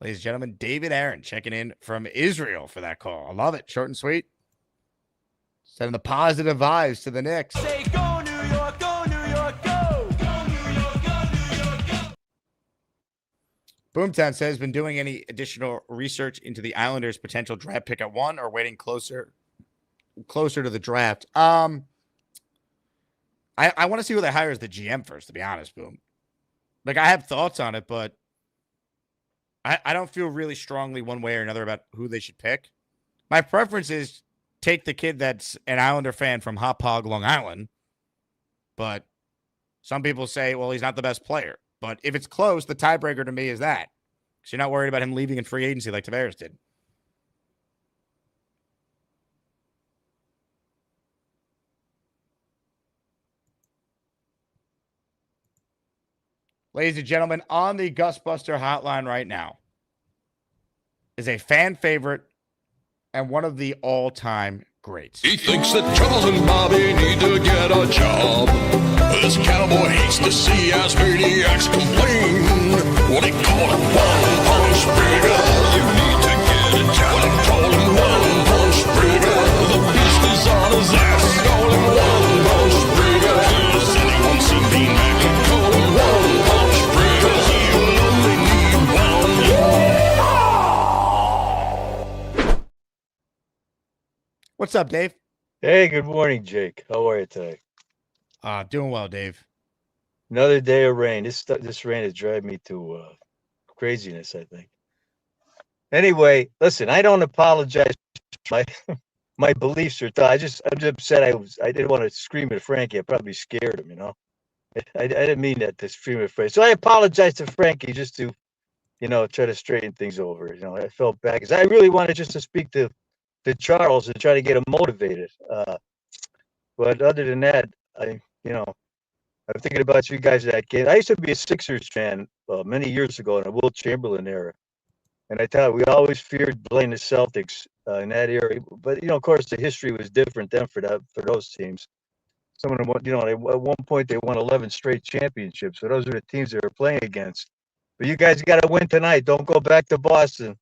Ladies and gentlemen, David Aaron checking in from Israel for that call. I love it. Short and sweet. Sending the positive vibes to the Knicks. Say go New York, go New York, go! Go New York, go New York, go! Boomtown says, been doing any additional research into the Islanders' potential draft pick at 1 or waiting closer to the draft? I want to see who they hire as the GM first, to be honest, Boom. Like, I have thoughts on it, but I don't feel really strongly one way or another about who they should pick. My preference is take the kid that's an Islander fan from Hop Hog, Long Island. But some people say, well, he's not the best player. But if it's close, the tiebreaker to me is that. Because you're not worried about him leaving in free agency like Tavares did. Ladies and gentlemen, on the Gus Buster hotline right now is a fan favorite and one of the all-time greats. He thinks that Charles and Bobby need to get a job. This cowboy hates to see ASMANIACS complain. What they call him, one-punch breaker. You need to get a job. What they call him, one-punch breaker. The beast is on his ass. Call him one-punch breaker. Has anyone seen Bean Mac? Call him one-punch breaker. He'll only need one. What's up, Dave? Hey, good morning, Jake. How are you today? Doing well, Dave. Another day of rain. This rain is driving me to craziness, I think. Anyway, listen, I don't apologize. My beliefs are. I'm just upset. I didn't want to scream at Frankie. I probably scared him. I didn't mean that to scream at Frankie. So I apologize to Frankie just to, try to straighten things over. I felt bad because I really wanted just to speak to Charles and try to get him motivated. But other than that, I'm thinking about you guys that game. I used to be a Sixers fan many years ago in the Wilt Chamberlain era. And I thought we always feared playing the Celtics in that area. But, of course, the history was different then for those teams. Some of them, at one point they won 11 straight championships. So those are the teams they were playing against. But you guys got to win tonight. Don't go back to Boston.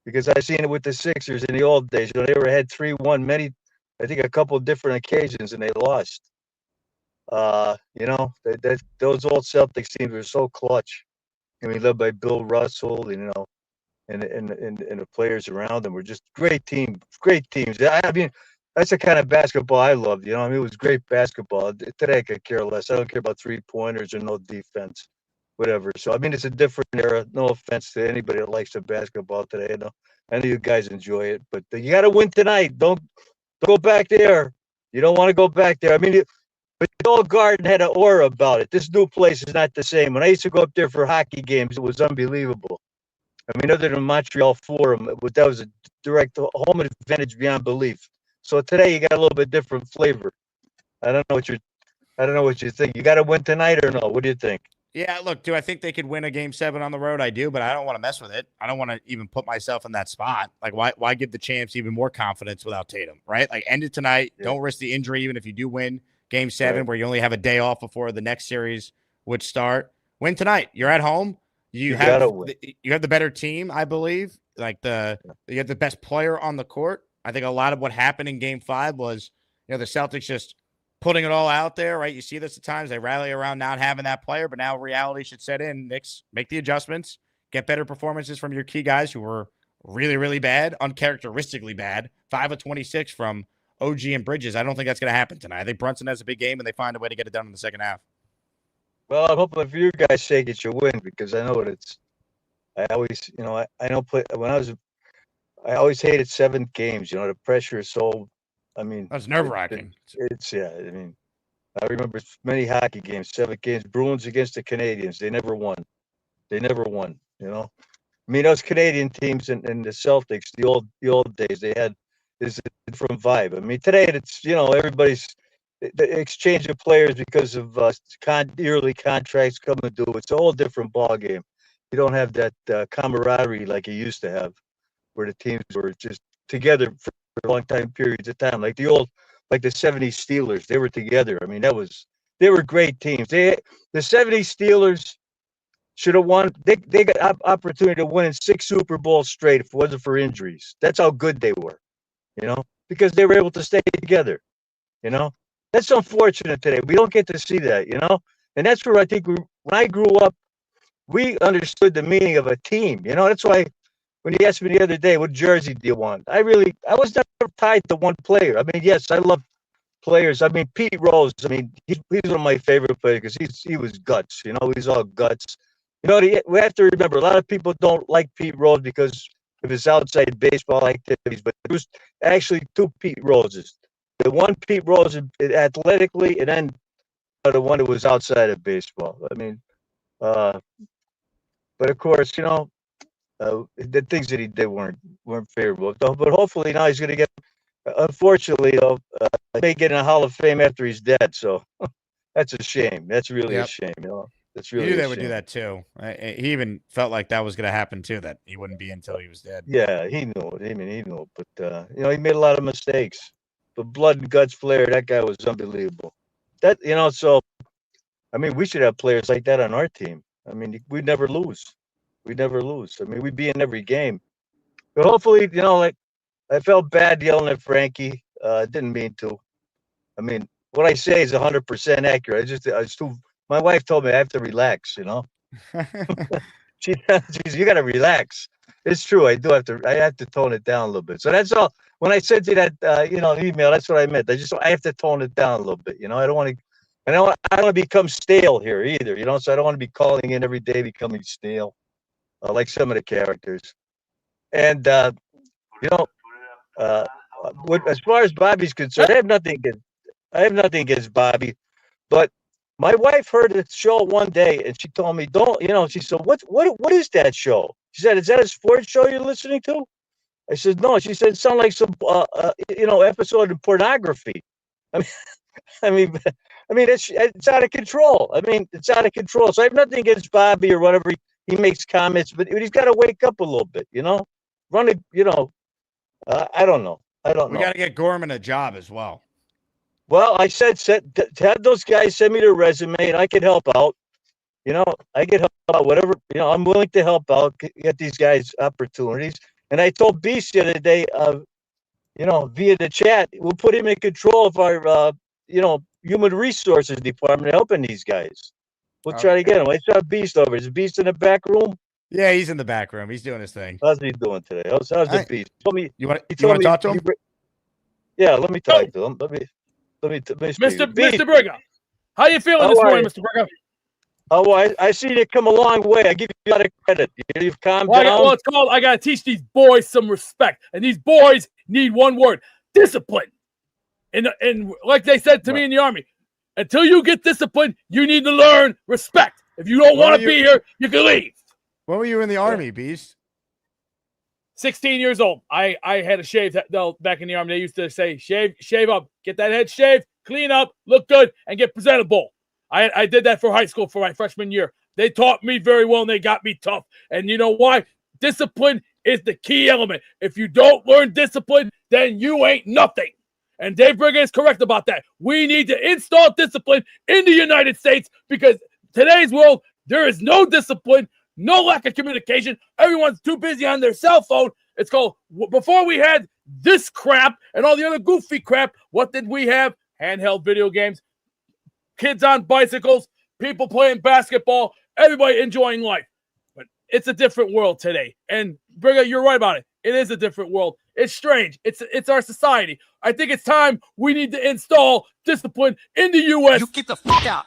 Because I've seen it with the Sixers in the old days. They were had 3-1 I think a couple of different occasions, and they lost. Those old Celtics teams were so clutch. Led by Bill Russell, and the players around them were just great teams. I mean, that's the kind of basketball I loved. It was great basketball. Today I could care less. I don't care about 3-pointers or no defense. Whatever. So, I mean, it's a different era. No offense to anybody that likes the basketball today. I know you guys enjoy it, but you got to win tonight. Don't go back there. You don't want to go back there. I mean, but the old Garden had an aura about it. This new place is not the same. When I used to go up there for hockey games, it was unbelievable. I mean, other than Montreal Forum, that was a direct home advantage beyond belief. So today you got a little bit different flavor. I don't know what you think. You got to win tonight or no? What do you think? Yeah, look, do I think they could win a game 7 on the road? I do, but I don't want to mess with it. I don't want to even put myself in that spot. Like, why give the champs even more confidence without Tatum, right? Like, end it tonight. Yeah. Don't risk the injury, even if you do win game 7, where you only have a day off before the next series would start. Win tonight. You're at home. You have the better team, I believe. Like, you have the best player on the court. I think a lot of what happened in game 5 was, the Celtics just putting it all out there, right? You see this at times. They rally around not having that player, but now reality should set in. Knicks, make the adjustments, get better performances from your key guys who were really, really bad, uncharacteristically bad. 5 of 26 from OG and Bridges. I don't think that's going to happen tonight. I think Brunson has a big game, and they find a way to get it done in the second half. Well, I'm hoping for you guys' sake it should win, because I know what it's. I always, I don't play when I always hated 7 games. The pressure is so. I mean, that's nerve-wracking. I remember many hockey games, 7 games. Bruins against the Canadians. They never won. Those Canadian teams and the Celtics, the old days, they had this different vibe. I mean, today it's everybody's the exchange of players because of yearly contracts coming due. It's a whole different ball game. You don't have that camaraderie like you used to have, where the teams were just together for long time periods of time, like the 70s Steelers. They were together. I mean, they were great teams. The 70s Steelers should have won. They got opportunity to win in 6 Super Bowls straight if it wasn't for injuries. That's how good they were, because they were able to stay together. That's unfortunate today. We don't get to see that, and that's where I think when I grew up, we understood the meaning of a team. That's why when you asked me the other day, what jersey do you want? I was never tied to one player. I mean, yes, I love players. I mean, Pete Rose, he's one of my favorite players because he was guts. He's all guts. We have to remember, a lot of people don't like Pete Rose because of his outside baseball activities, but there was actually 2 Pete Roses. The one Pete Rose athletically, and then the one that was outside of baseball. I mean, but of course, the things that he did weren't favorable. But hopefully now he's going to get. Unfortunately, he may get in a Hall of Fame after he's dead. So that's a shame. That's really a shame. That's really. You knew they would do that too. He even felt like that was going to happen too. That he wouldn't be until he was dead. Yeah, he knew it. He knew it. But he made a lot of mistakes. But blood and guts Flair, that guy was unbelievable. So we should have players like that on our team. We'd never lose. We'd never lose. We'd be in every game. But hopefully, I felt bad yelling at Frankie. Didn't mean to. What I say is 100% accurate. My wife told me I have to relax, She says, you got to relax. It's true. I have to tone it down a little bit. So that's all. When I sent you that, email, that's what I meant. I have to tone it down a little bit. I don't want to become stale here either, so I don't want to be calling in every day becoming stale, like some of the characters. And, as far as Bobby's concerned, I have nothing against Bobby, but my wife heard the show one day and she told me, she said, what is that show? She said, is that a sports show you're listening to? I said, no. She said, it sounds like some, episode of pornography. It's out of control. It's out of control. So I have nothing against Bobby or whatever. He makes comments, but he's got to wake up a little bit, run it, I don't know. We got to get Gorman a job as well. Well, I said, have those guys send me their resume and I can help out. I can help out whatever, I'm willing to help out, get these guys opportunities. And I told Beast the other day, via the chat, we'll put him in control of our, human resources department helping these guys. We'll try to get him. I saw Beast over. Is Beast in the back room? Yeah, he's in the back room. He's doing his thing. How's he doing today? How's the Beast? You want to talk to him? Yeah, let me talk to him. Let me Mr. Brigger, how you feeling this morning, Mr. Brigger? Oh, well, I see you come a long way. I give you a lot of credit. You've calmed down. Well, it's called, I got to teach these boys some respect. And these boys need one word, discipline. And like they said to me in the Army, until you get disciplined, you need to learn respect. If you don't want to be here, you can leave. When were you in the Army, Beast? 16 years old. I had a shave back in the Army. They used to say, shave up, get that head shaved, clean up, look good, and get presentable. I did that for high school for my freshman year. They taught me very well, and they got me tough. And you know why? Discipline is the key element. If you don't learn discipline, then you ain't nothing. And Dave Brigger is correct about that. We need to install discipline in the United States because today's world, there is no discipline, no lack of communication. Everyone's too busy on their cell phone. It's called, before we had this crap and all the other goofy crap, what did we have? Handheld video games, kids on bicycles, people playing basketball, everybody enjoying life. But it's a different world today. And Brigger, you're right about it. It is a different world. It's strange. It's our society. I think it's time we need to install discipline in the U.S. You get the fuck out.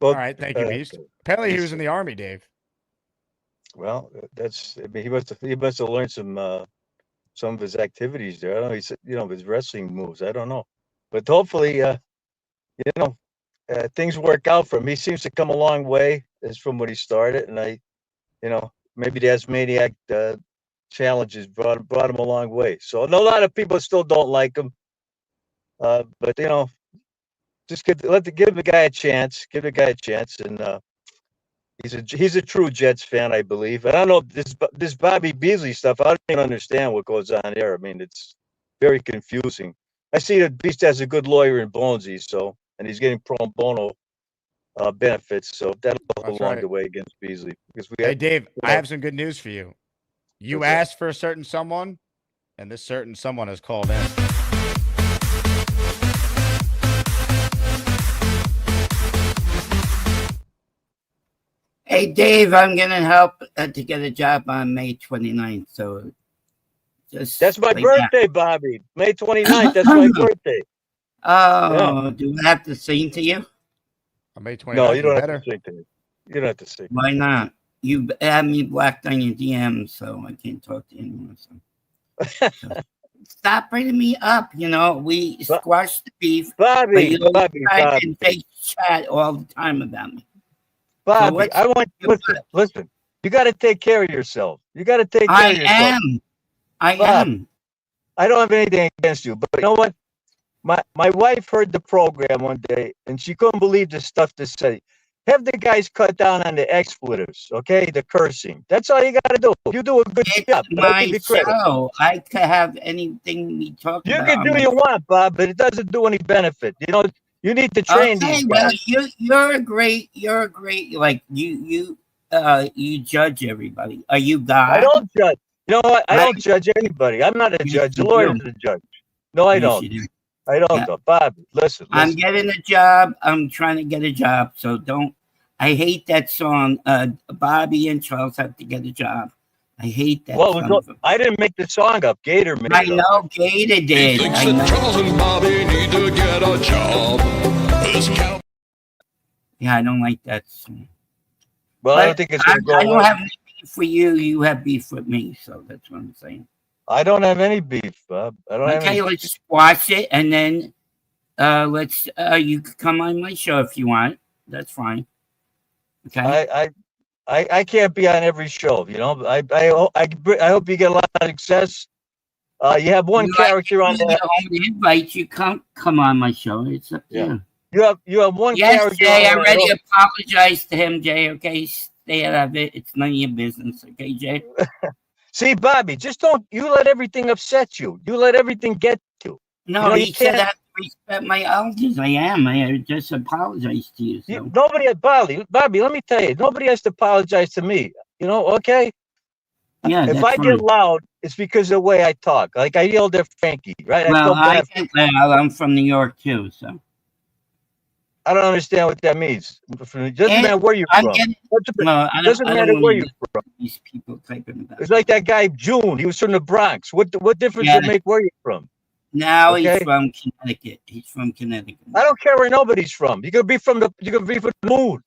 All right, thank you, Beast. Apparently, he was in the Army, Dave. Well, I mean, he must have learned some of his activities there. I don't know. He said, his wrestling moves. I don't know, but hopefully, things work out for him. He seems to come a long way as from when he started, and maybe the Asmaniac challenges brought him a long way. So a lot of people still don't like him, but just give the guy a chance. Give the guy a chance, and he's a true Jets fan, I believe. And I don't know this Bobby Beasley stuff. I don't even understand what goes on there. I mean, it's very confusing. I see that Beast has a good lawyer in Bonesy, and he's getting pro bono benefits, so that'll go along the way against Beasley. Because Hey, Dave, I have some good news for you. You asked for a certain someone, and this certain someone has called in. Hey, Dave, I'm going to help to get a job on May 29th. So that's my birthday, Bobby. May 29th. That's my birthday. Oh, do I have to sing to you? On May 29th. No, you don't have to sing to me. You don't have to sing. Why not? You have me blocked on your DM, so I can't talk to anyone. So stop bringing me up. We squashed the beef. Bobby, and take chat all the time about me. Bobby, I want you to listen. You got to take care of yourself. You got to take care of yourself. I am. I don't have anything against you, but you know what? My wife heard the program one day, and she couldn't believe the stuff to say. Have the guys cut down on the expletives, okay? The cursing. That's all you got to do. You do a good job. My show. I could have anything we talk about. You can do what you want, Bob, but it doesn't do any benefit. You need to train these guys. Well, you're a great. Like you judge everybody. Are you God? I don't judge. You know what? I don't judge anybody. I'm not a judge. The lawyer's a judge. No, I don't. I don't know. Bobby, listen. I'm getting a job. I'm trying to get a job. So don't. I hate that song. Bobby and Charles have to get a job. I hate that. Well, I didn't make the song up. Gator made it. I know Gator did. He thinks that Charles and Bobby need to get a job. Yeah, I don't like that song. Well, I don't think it's going to go. I don't have any beef for you. You have beef with me. So that's what I'm saying. I don't have any beef, Bob. I don't have any beef. Let's squash it, and then let's. You could come on my show if you want. That's fine. Okay. I can't be on every show. I hope you get a lot of success. You have one character on there. Invite you come on my show. It's up to you. You have one character. Jay, I already apologized to him, Jay. Okay, stay out of it. It's none of your business. Okay, Jay. See, Bobby, just don't. You let everything upset you. You let everything get you. No, he said I have to respect my elders. I am. I just apologized to you. So. Nobody, Bobby, let me tell you, nobody has to apologize to me. Okay? Yeah. If I get loud, it's because of the way I talk. Like I yelled at Frankie, right? Well, I'm from New York too, so. I don't understand what that means. It doesn't matter where you're from. Doesn't matter where you're from. These people typing about. It's like that guy June. He was from the Bronx. What difference does it make where you're from? Now he's from Connecticut. He's from Connecticut. I don't care where nobody's from. You could be from the moon,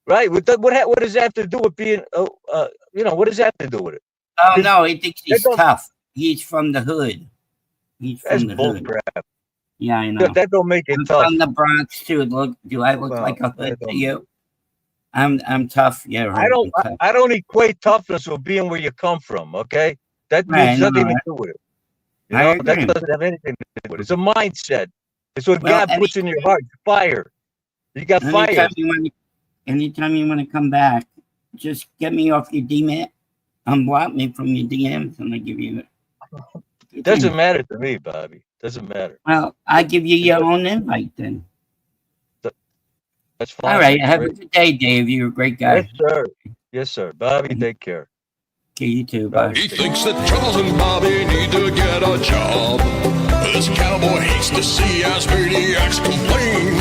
right? What does that have to do with being? What does that have to do with it? Oh no, he thinks he's tough. He's from the hood. He's from the hood. Crap. Yeah, I know. That don't make it tough. I'm from the Bronx too. Do I look like a hood to you? I'm tough. Yeah, right. I don't equate toughness with being where you come from. Okay, that means nothing to do with it. That doesn't have anything to do with it. It's a mindset. It's what God puts in your heart. Fire. You got Anytime fired. anytime you want to come back, just get me off your DMs, unblock me from your DMs, and I give you it. Doesn't matter to me, Bobby. Doesn't matter. Well, I give you your own invite then. That's fine. All right. Have a Great. good day, Dave. You're a great guy. Yes, sir. Yes, sir. Bobby, take care. Okay, you too. Bye. He thinks that Charles and Bobby need to get a job. This cowboy hates to see Asmaniacs complain.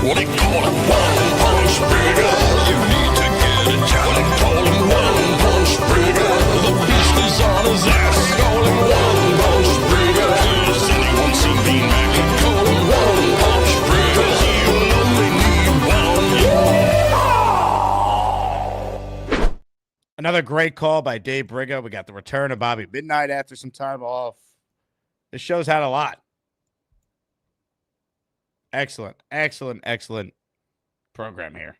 What he call him, one punch breaker. You need to get a job. What he call him, one punch breaker. The beast is on his ass. Call him one punch breaker. Has anyone seen Bean Mac? Call him one punch breaker. He'll only need one. Another great call by Dave Briga. We got the return of Bobby Midnight after some time off. This show's had a lot. Excellent, excellent, excellent program here.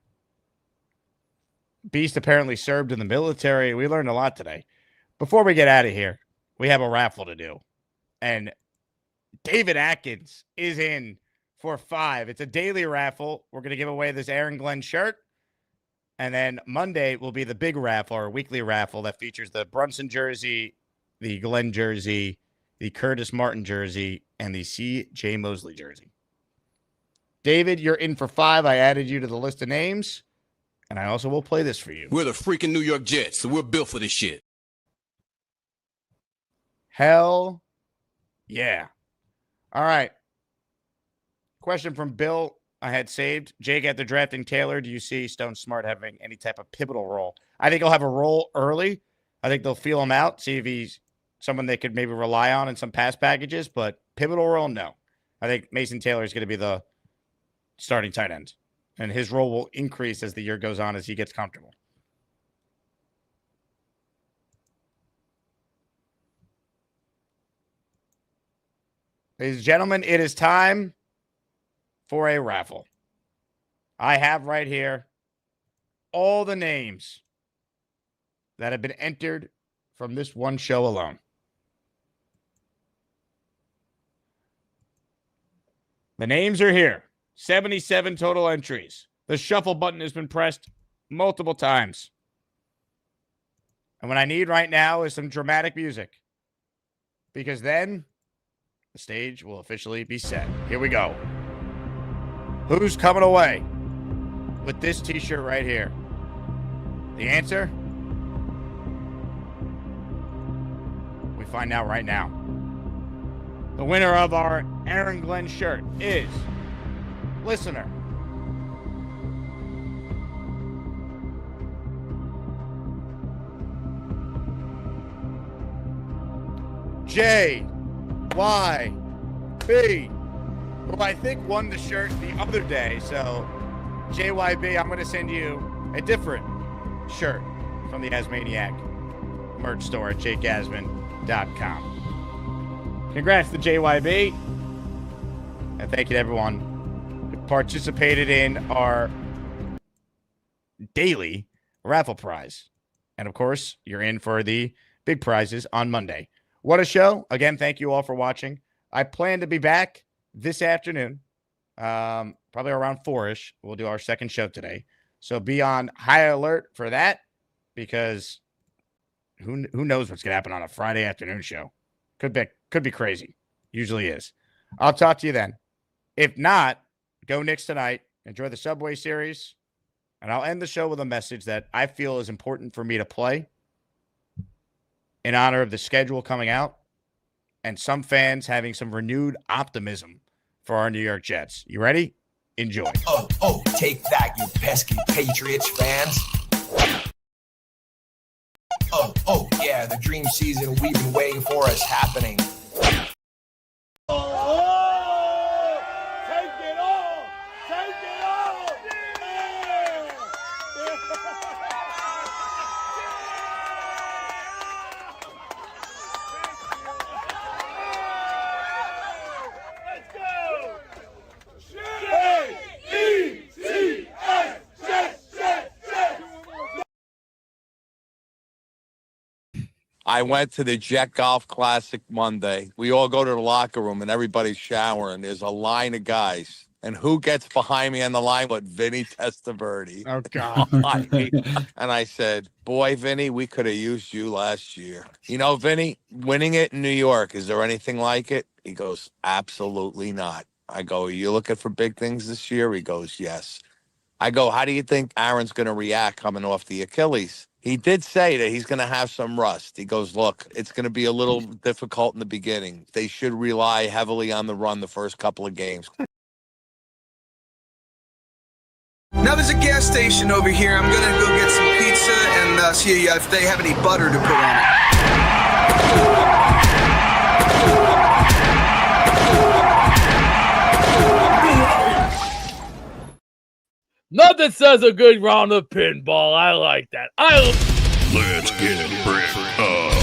Beast apparently served in the military. We learned a lot today. Before we get out of here, we have a raffle to do. And David Atkins is in for 5. It's a daily raffle. We're going to give away this Aaron Glenn shirt. And then Monday will be the big raffle, or weekly raffle, that features the Brunson jersey, the Glenn jersey, the Curtis Martin jersey, and the C.J. Mosley jersey. David, you're in for 5. I added you to the list of names, and I also will play this for you. We're the freaking New York Jets, so we're built for this shit. Hell yeah. All right. Question from Bill I had saved. Jake, after drafting Taylor, do you see Stone Smart having any type of pivotal role? I think he'll have a role early. I think they'll feel him out, see if he's someone they could maybe rely on in some pass packages, but pivotal role, no. I think Mason Taylor is going to be the starting tight end, and his role will increase as the year goes on as he gets comfortable. Ladies and gentlemen, it is time for a raffle. I have right here all the names that have been entered from this one show alone. The names are here. 77 total entries. The shuffle button has been pressed multiple times. And what I need right now is some dramatic music, because then the stage will officially be set. Here we go. Who's coming away with this t-shirt right here? The answer? We find out right now. The winner of our Aaron Glenn shirt is listener JYB, who I think won the shirt the other day. So, JYB, I'm going to send you a different shirt from the Asmaniac merch store at jakeasman.com. Congrats to JYB. And thank you to everyone who participated in our daily raffle prize. And, of course, you're in for the big prizes on Monday. What a show. Again, thank you all for watching. I plan to be back this afternoon, probably around 4-ish. We'll do our second show today. So be on high alert for that, because who knows what's going to happen on a Friday afternoon show. Could be crazy. Usually is. I'll talk to you then. If not, go Knicks tonight. Enjoy the Subway Series. And I'll end the show with a message that I feel is important for me to play in honor of the schedule coming out and some fans having some renewed optimism for our New York Jets. You ready? Enjoy. Oh, take that, you pesky Patriots fans. Oh, yeah, the dream season we've been waiting for is happening. I went to the Jet Golf Classic Monday. We all go to the locker room and everybody's showering. There's a line of guys. And who gets behind me on the line but Vinny Testaverde? Oh, God. And I said, boy, Vinny, we could have used you last year. You know, Vinny, winning it in New York, is there anything like it? He goes, absolutely not. I go, are you looking for big things this year? He goes, yes. I go, how do you think Aaron's going to react coming off the Achilles? He did say that he's going to have some rust. He goes, look, it's going to be a little difficult in the beginning. They should rely heavily on the run the first couple of games. Now there's a gas station over here. I'm gonna go get some pizza and see if they have any butter to put on it. Nothing says a good round of pinball. I like that. Let's get it, Brett.